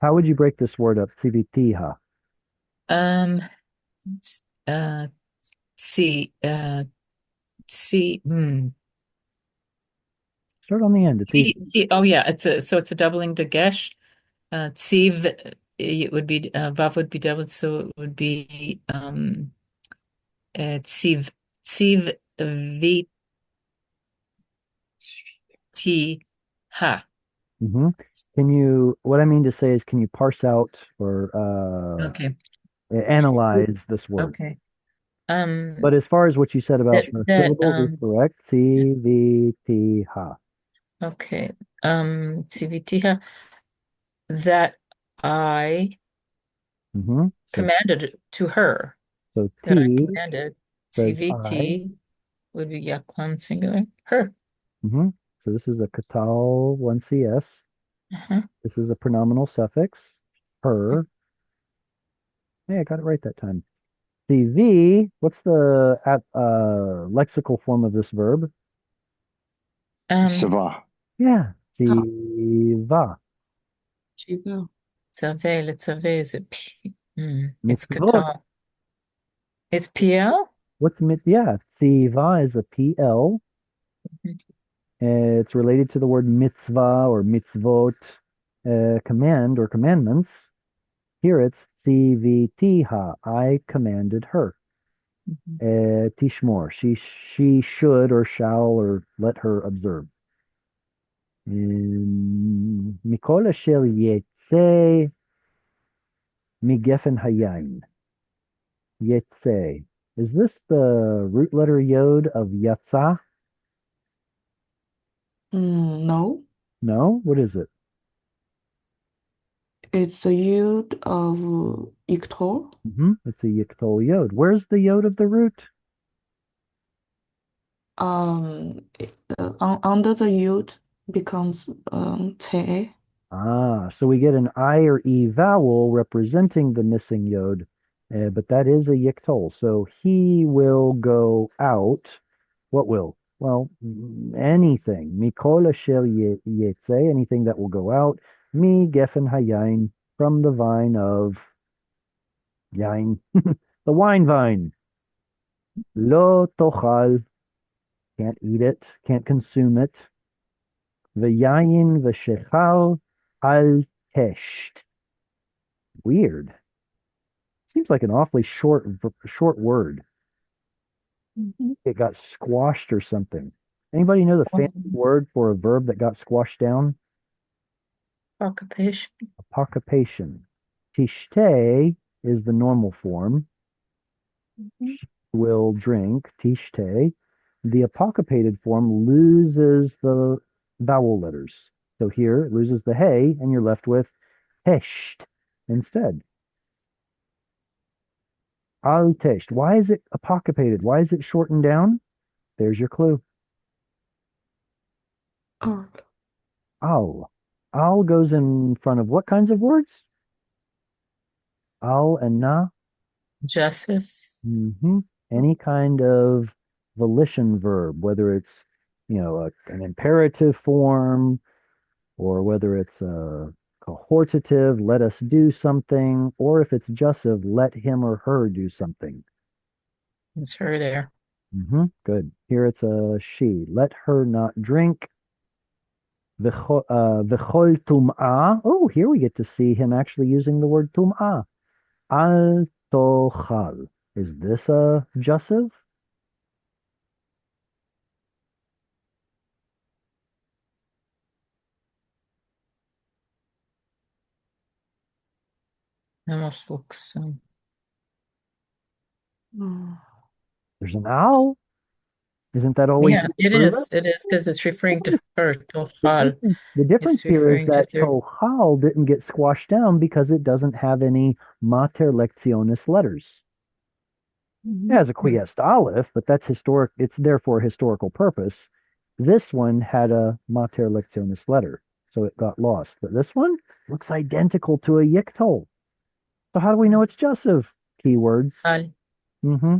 How would you break this word up? CVTha. Um, tzi, Start on the end. It's easy. oh yeah, it's a doubling the gesh. Tziv, it would be vav would be doubled, so it would be tziv viti ha. Can you? What I mean to say is, can you parse out or Okay. analyze this word? Okay. But as far as what you said about the syllables is correct. CVTha. Okay. Tzivitiha, that I So, commanded to her. so That I T commanded. says I. CVT would be yakwan singular. Her. So this is a katal 1CS. This is a pronominal suffix. Her. Hey, I got it right that time. CV, what's the lexical form of this verb? Sava. Yeah, siva. Chiva. Tzave, letzave is a P. It's Mitzvot. katal. It's PL? What's yeah, siva is a PL. It's related to the word mitzvah or mitzvot, command or commandments. Here it's CVTha, I commanded her. Tishmor, she should or shall or let her observe. Mikol asher yetze migefen hayayin. Yetze. Is this the root letter yod of yatsa? No, No? What is it? it's a yield of Ictor. It's a yiktol yod. Where's the yod of the root? Under the yield becomes te. So we get an I or E vowel representing the missing yod, but that is a yiktol. So he will go out. What will? Well, anything. Mikol asher yetze, anything that will go out. Mi gefen hayayin, from the vine of yain, the wine vine. Lo tochal, can't eat it, can't consume it. V'yayin v'shechal al tesht. Weird. Seems like an awfully short word. It got squashed or something. Anybody know the fancy word for a verb that got squashed down? Occupation. Apocupation. Tishte is the normal form. Will drink. Tishte. The apoccupated form loses the vowel letters. So here it loses the hey, and you're left with tesht instead. Al tesht. Why is it apoccupated? Why is it shortened down? There's your clue. Al. Al goes in front of what kinds of words? Al and na. Joseph. Any kind of volition verb, whether it's, an imperative form, or whether it's a cohortative, let us do something, or if it's jussive, let him or her do something. It's her there. Good. Here it's a she. Let her not drink. V'chol tum'ah. Oh, here we get to see him actually using the word tum'ah. Al tochal. Is this a jussive? Almost looks There's an owl. Isn't that always it is. It is because it's referring to her, Tochal. The difference here is that Tochal didn't get squashed down because it doesn't have any mater lectionis letters. It has a quiesced aleph, but that's historic. It's there for a historical purpose. This one had a mater lectionis letter, so it got lost. But this one looks identical to a yiktol. So how do we know it's Joseph? Keywords. Al. Mm-hmm.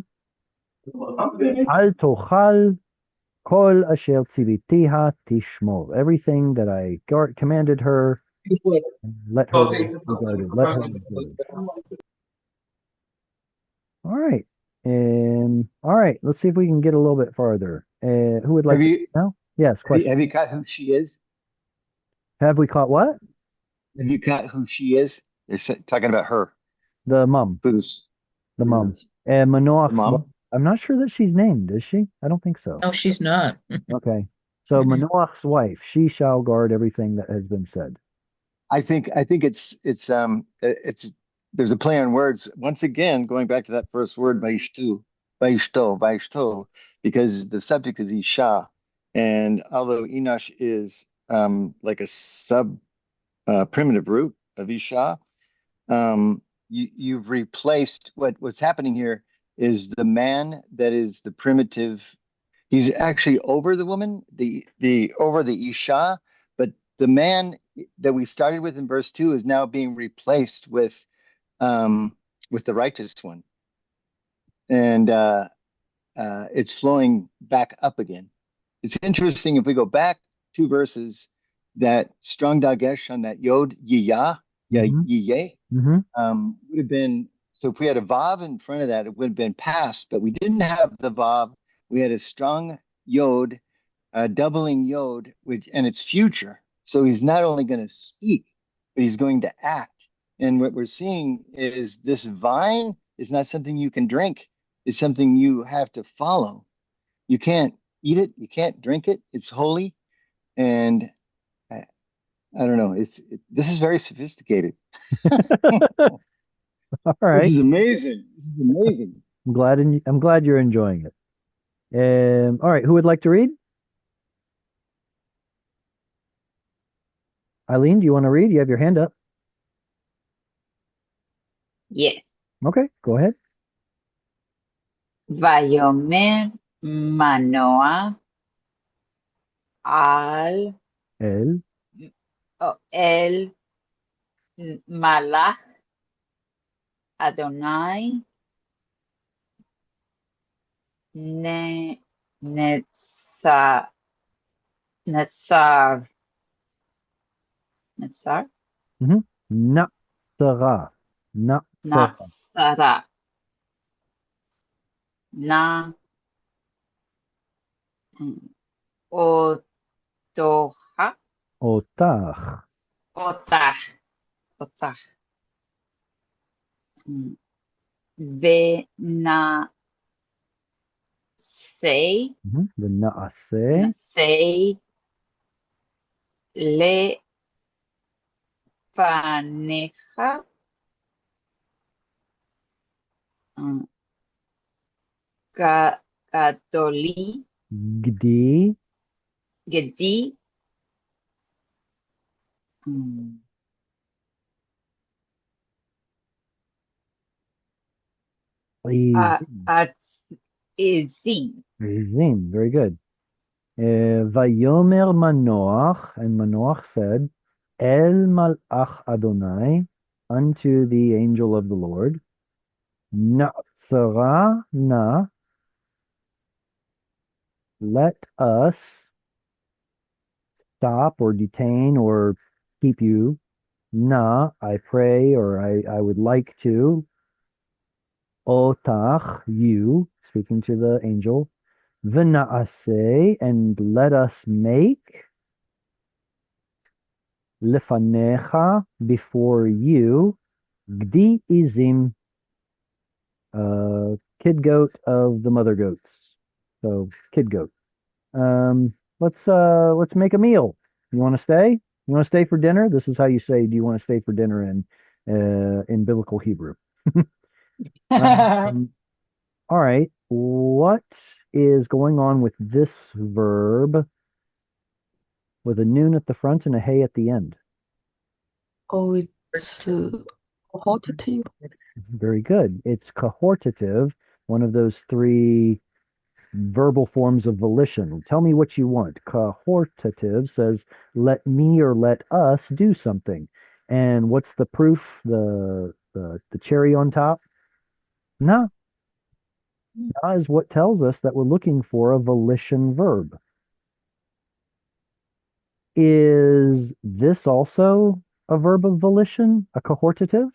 Al tochal kol asher tzivitiha tishmor. Everything that I commanded her, let her be regarded. Let her be regarded. All right. All right. Let's see if we can get a little bit farther. Who would like Have to you know? Yes, question. have you caught who she is? Have we caught what? Have you caught who she is? Talking about her. The mum. Who's The mum. And Manoach's mom? wife. I'm not sure that she's named, is she? I don't think so. No, she's not. Okay. So Manoach's wife, she shall guard everything that has been said. I think it's there's a play on words once again going back to that first word vaishto, because the subject is isha, and although Enosh is like a sub primitive root of isha, you've replaced what's happening here is the man that is the primitive. He's actually over the woman, the over the isha, but the man that we started with in verse 2 is now being replaced with the righteous one, and it's flowing back up again. It's interesting if we go back 2 verses, that strong dagesh on that yod yiyah, yiyeh, would have been, so if we had a vav in front of that, it would have been past, but we didn't have the vav. We had a strong yod, doubling yod, and it's future. So he's not only going to speak, but he's going to act. And what we're seeing is this vine is not something you can drink. It's something you have to follow. You can't eat it. You can't drink it. It's holy. And I, I don't know. This is very sophisticated. All right. This is amazing. This is amazing. I'm glad you're enjoying it. All right. Who would like to read? Eileen, do you want to read? You have your hand up. Yes. Okay, go ahead. Vayomer Manoah al El el Malach Adonai Netzar Netzar Netzar Natsara. Natsara Na Otoha Otach. Otach Venasei The Naase. Nasei Lefanecha Gadoli Gdi. Gedi Atzizim. Zim. Very good. Vayomer Manoach, and Manoach said, El Malach Adonai, unto the angel of the Lord, Natsara na, let us stop or detain or keep you. Na, I pray, or I would like to. Otach, you, speaking to the angel. V'na'aseh, and let us make. Lefanecha, before you. Gdi izim, kid goat of the mother goats. So kid goat. Let's make a meal. You want to stay? You want to stay for dinner? This is how you say, do you want to stay for dinner in biblical Hebrew? All right. What is going on with this verb with a noon at the front and a hey at the end? Oh, it's qualitative. Very good. It's cohortative. one of those three verbal forms of volition. Tell me what you want. Cohortative says, let me or let us do something. And what's the proof? The cherry on top? No. Na is what tells us that we're looking for a volition verb. Is this also a verb of volition, a cohortative?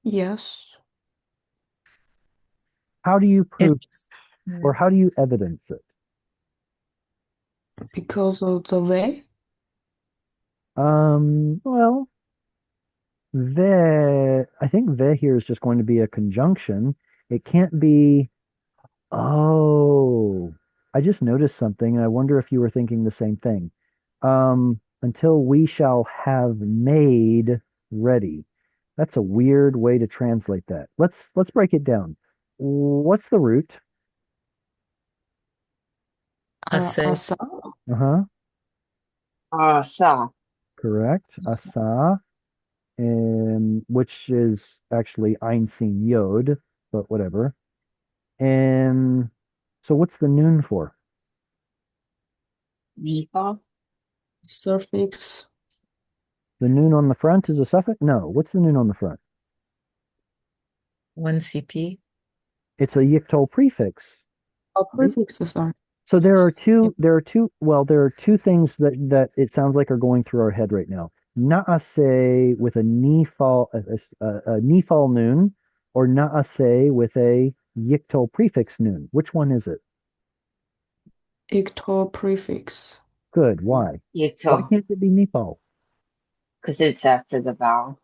Yes. How do you prove It's or how do you evidence it? Because of the way. Well, I think ve here is just going to be a conjunction. It can't be, oh, I just noticed something, and I wonder if you were thinking the same thing. Until we shall have made ready. That's a weird way to translate that. Let's break it down. What's the root? ase. Asa. Uh-huh. Asa. Correct. Asa, which is actually Ein Sin Yod, but whatever. And so what's the noon for? Nifa. Suffix. The noon on the front is a suffix? No. What's the noon on the front? 1 CP. It's a Yiktol prefix. A prefix, sorry. So there are Yes. there are two things that it sounds like are going through our head right now. Naase with a nifal noon, or naase with a Yiktol prefix noon. Which one is it? Ictal prefix. Good. Why? Why Yito. can't it be nifal? Because it's after the vowel.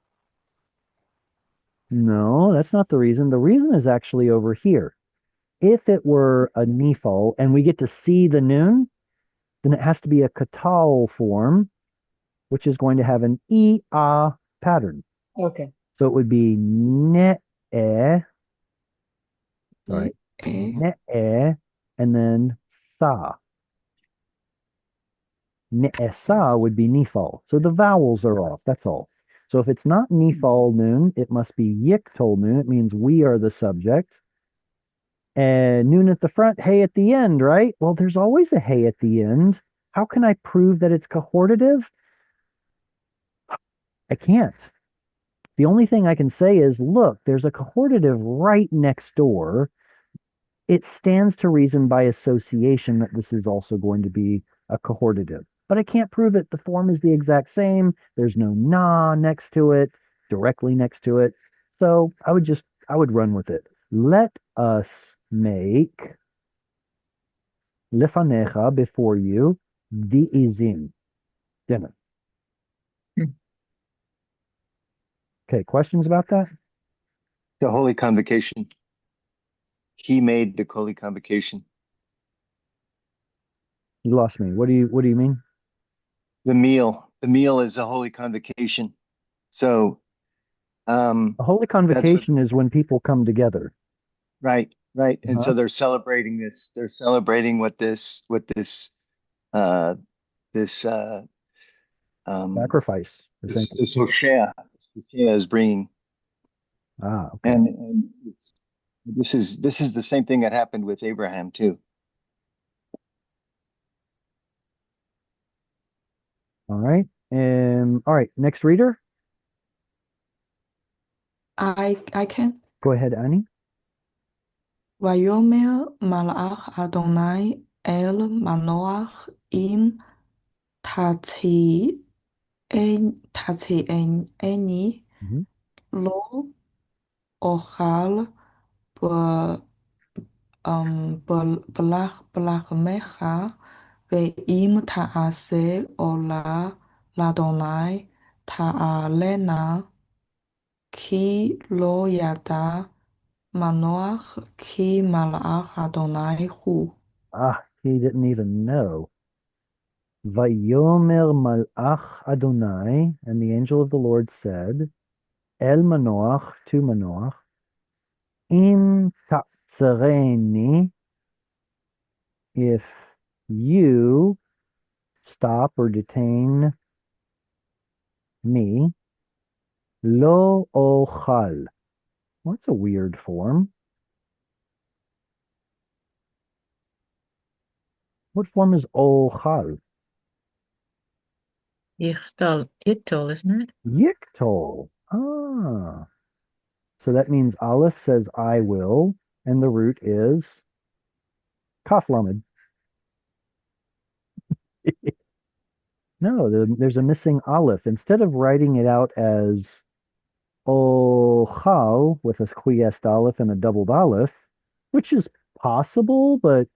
No, that's not the reason. The reason is actually over here. If it were a nifal and we get to see the noon, then it has to be a katal form, which is going to have an e-a pattern. Okay. So it would be ne-e, sorry, E. ne-e, and then sa. Ne-e-sa would be nifal. So the vowels are off. That's all. So if it's not nifal noon, it must be yiktol noon. It means we are the subject. And noon at the front, hey at the end, right? Well, there's always a hey at the end. How can I prove that it's cohortative? I can't. The only thing I can say is, look, there's a cohortative right next door. It stands to reason by association that this is also going to be a cohortative. But I can't prove it. The form is the exact same. There's no na next to it, directly next to it. So I would run with it. Let us make lefanecha before you di'izim dinner. Hmm. Okay, questions about that? The Holy Convocation. He made the Holy Convocation. You lost me. What do you mean? The meal is a Holy Convocation. So, A holy that's what, convocation is when people come together. right, right. And Uh-huh. so they're celebrating this. They're celebrating uh, this, Sacrifice, essentially. this Hoshea is bringing. Ah, okay. And this is the same thing that happened with Abraham too. All right. All right, next reader. I can. Go ahead, Annie. ויאמר מלאך אדוני אל מנוח אם תציעני Mhm. לא אוכל בלחמך ואם תעשה עולה לאדוני תעלנה כי לא ידע מנוח כי מלאך אדוני הוא. Ah, he didn't even know. Vayomer malach Adonai, and the angel of the Lord said, El Manoach, to Manoach, Im ta'tzereni, if you stop or detain me, lo ochal, Well, that's a weird form. What form is Ochal? Yichtol, isn't it? Yiktol. Ah. So that means Aleph says I will, and the root is Kaf Lamed. No, there's a missing Aleph. Instead of writing it out as Ochal with a quiesced Aleph and a doubled Aleph, which is possible, but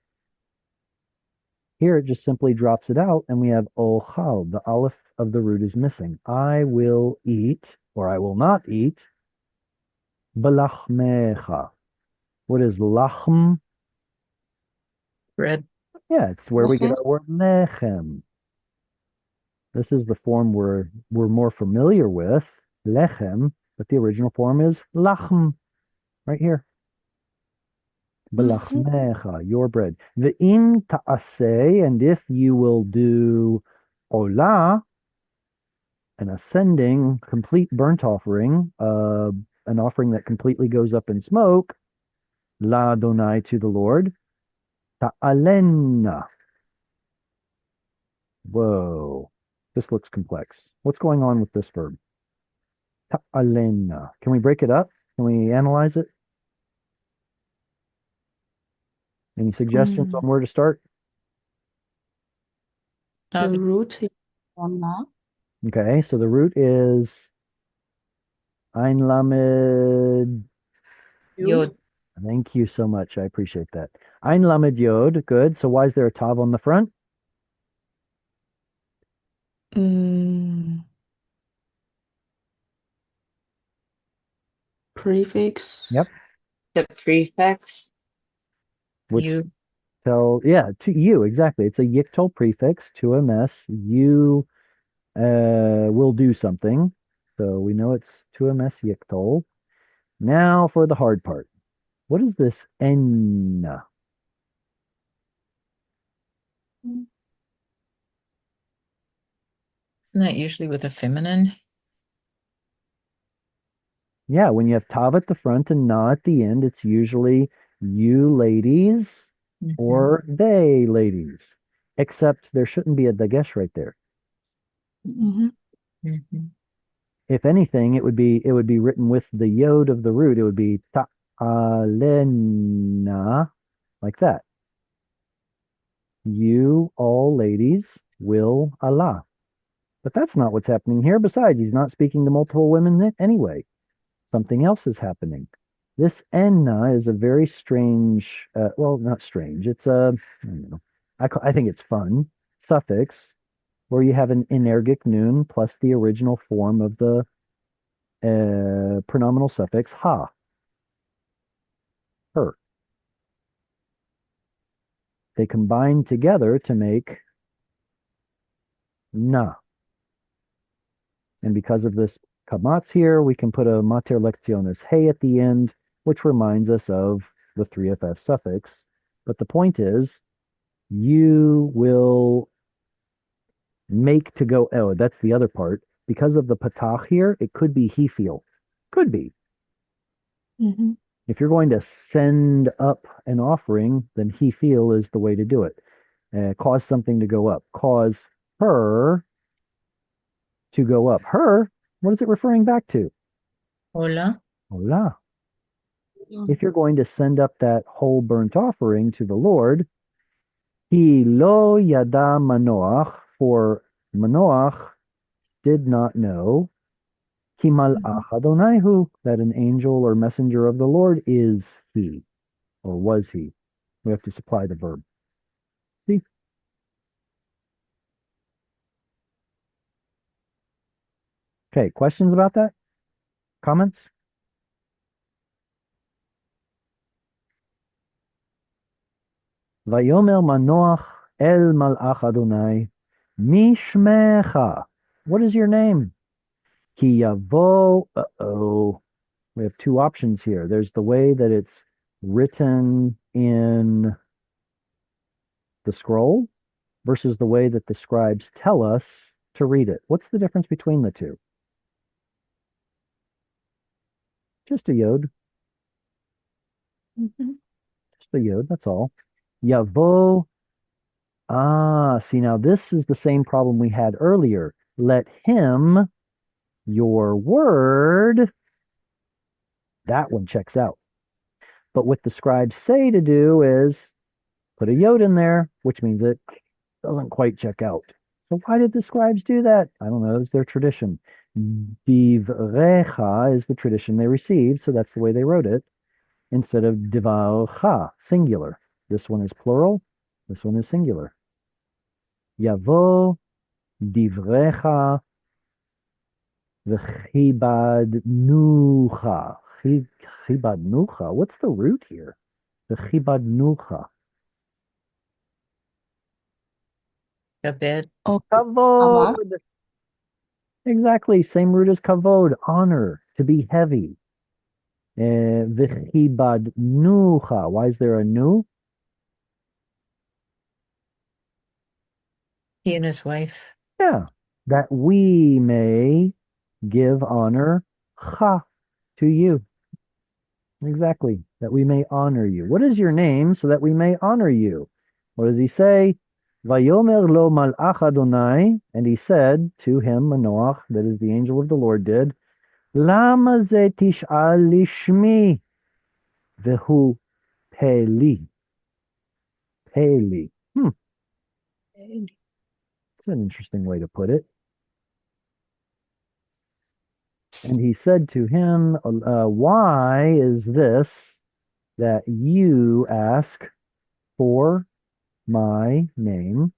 here it just simply drops it out, and we have Ochal. The Aleph of the root is missing. I will eat, or I will not eat, Belachmecha. What is lachm? Bread. Yeah, it's where we get Lechem. our word lechem. This is the form we're more familiar with, lechem, but the original form is lachm, right here. Belachmecha, your bread. Ve'im ta'aseh, and if you will do olah, an ascending, complete burnt offering, an offering that completely goes up in smoke, la Adonai, to the Lord, ta'alena. Whoa, this looks complex. What's going on with this verb? Ta'alena. Can we break it up? Can we analyze it? Any suggestions on where to start? The root is olah. Okay, so the root is Ein Lamed. Yod. Thank you so much. I appreciate that. Ein Lamed Yod. Good. So why is there a tav on the front? Prefix. Yep. The prefix. Which You. yeah, to you, exactly. It's a yiktol prefix to a mess. You will do something. So we know it's to a mess yiktol. Now for the hard part. What is this en? Isn't that usually with a feminine? Yeah, when you have tav at the front and na at the end, it's usually you ladies or they ladies. Except there shouldn't be a dagesh right there. If anything, it would be written with the yod of the root. It would be ta'alena, like that. You all ladies will Allah. But that's not what's happening here. Besides, he's not speaking to multiple women anyway. Something else is happening. This enna is a very strange, well, not strange. It's a, I don't know, I think it's fun suffix where you have an energic noon plus the original form of the pronominal suffix ha, her. They combine together to make na. And because of this kamatz here, we can put a mater lectionis hey at the end, which reminds us of the 3fs suffix. But the point is, you will make to go, oh, that's the other part. Because of the patach here, it could be he feel. Could be. If you're going to send up an offering, then he feel is the way to do it. Cause something to go up. Cause her to go up. Her, what is it referring back to? Hola. Hola. If you're going to send up that whole burnt offering to the Lord, he lo yada manoach, for Manoach did not know, ki malach Adonaihu, that an angel or messenger of the Lord is he, or was he. We have to supply the verb. See? Okay, questions about that? Comments? Vayomer Manoach el malach Adonai, mishmecha. What is your name? Ki yavo, uh-oh. We have two options here. There's the way that it's written in the scroll versus the way that the scribes tell us to read it. What's the difference between the two? Just a yod. Just the yod, that's all. Yavo. See, now this is the same problem we had earlier. Let him, your word, that one checks out. But what the scribes say to do is put a yod in there, which means it doesn't quite check out. So why did the scribes do that? I don't know. It's their tradition. Divrecha is the tradition they received, so that's the way they wrote it, instead of divarcha, singular. This one is plural. This one is singular. Yavo divrecha v'chibadnucha. Chibadnucha. What's the root here? V'chibadnucha. Kabed. Oh, Kavod. Exactly. Same root as kavod. Honor. To be heavy. V'chibadnucha. Why is there a nu? He and his wife. Yeah. That we may give honor cha to you. Exactly. That we may honor you. What is your name so that we may honor you? What does he say? Vayomer lo malach Adonai, and he said to him, Manoach, that is the angel of the Lord did, Lama ze tish'al lishmi vehu peli. Peli. It's an interesting way to put it. And he said to him, why is this that you ask for my name?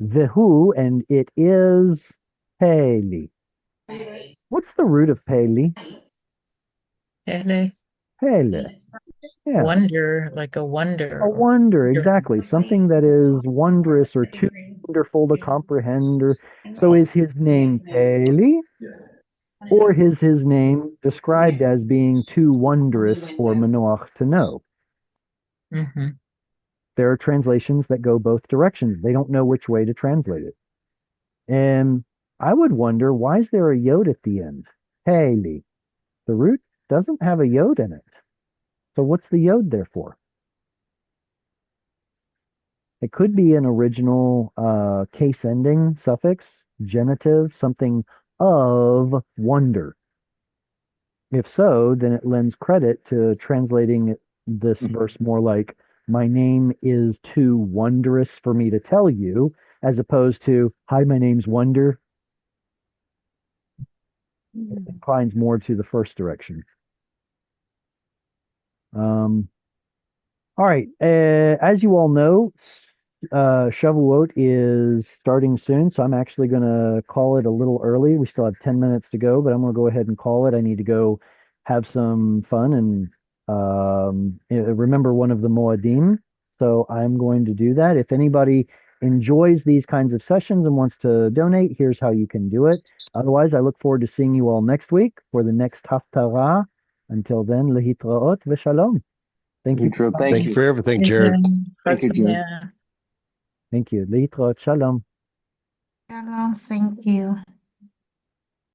Vehu, and it is Peli. What's the root of Peli? Ele. Pele. Yeah. Wonder, like a wonder. A wonder, exactly. Something that is wondrous or too wonderful to comprehend. Or so is his name Peli? Or is his name described as being too wondrous for Manoach to know? Mm-hmm. There are translations that go both directions. They don't know which way to translate it. And I would wonder, why is there a yod at the end? Peli. The root doesn't have a yod in it. So what's the yod there for? It could be an original case ending suffix, genitive, something of wonder. If so, then it lends credit to translating this verse more like, my name is too wondrous for me to tell you, as opposed to, hi, my name's Wonder. It inclines more to the first direction. All right. As you all know, Shavuot is starting soon, so I'm actually going to call it a little early. We still have 10 minutes to go, but I'm going to go ahead and call it. I need to go have some fun and remember one of the Moadim. So I'm going to do that. If anybody enjoys these kinds of sessions and wants to donate, here's how you can do it. Otherwise, I look forward to seeing you all next week for the next Haftarah. Until then, lehitraot v'shalom. Thank you. Thank Thank you. you for everything, Jared. Thank you, Jared. Yeah. Thank you. Lehitraot. Shalom. Shalom, thank you.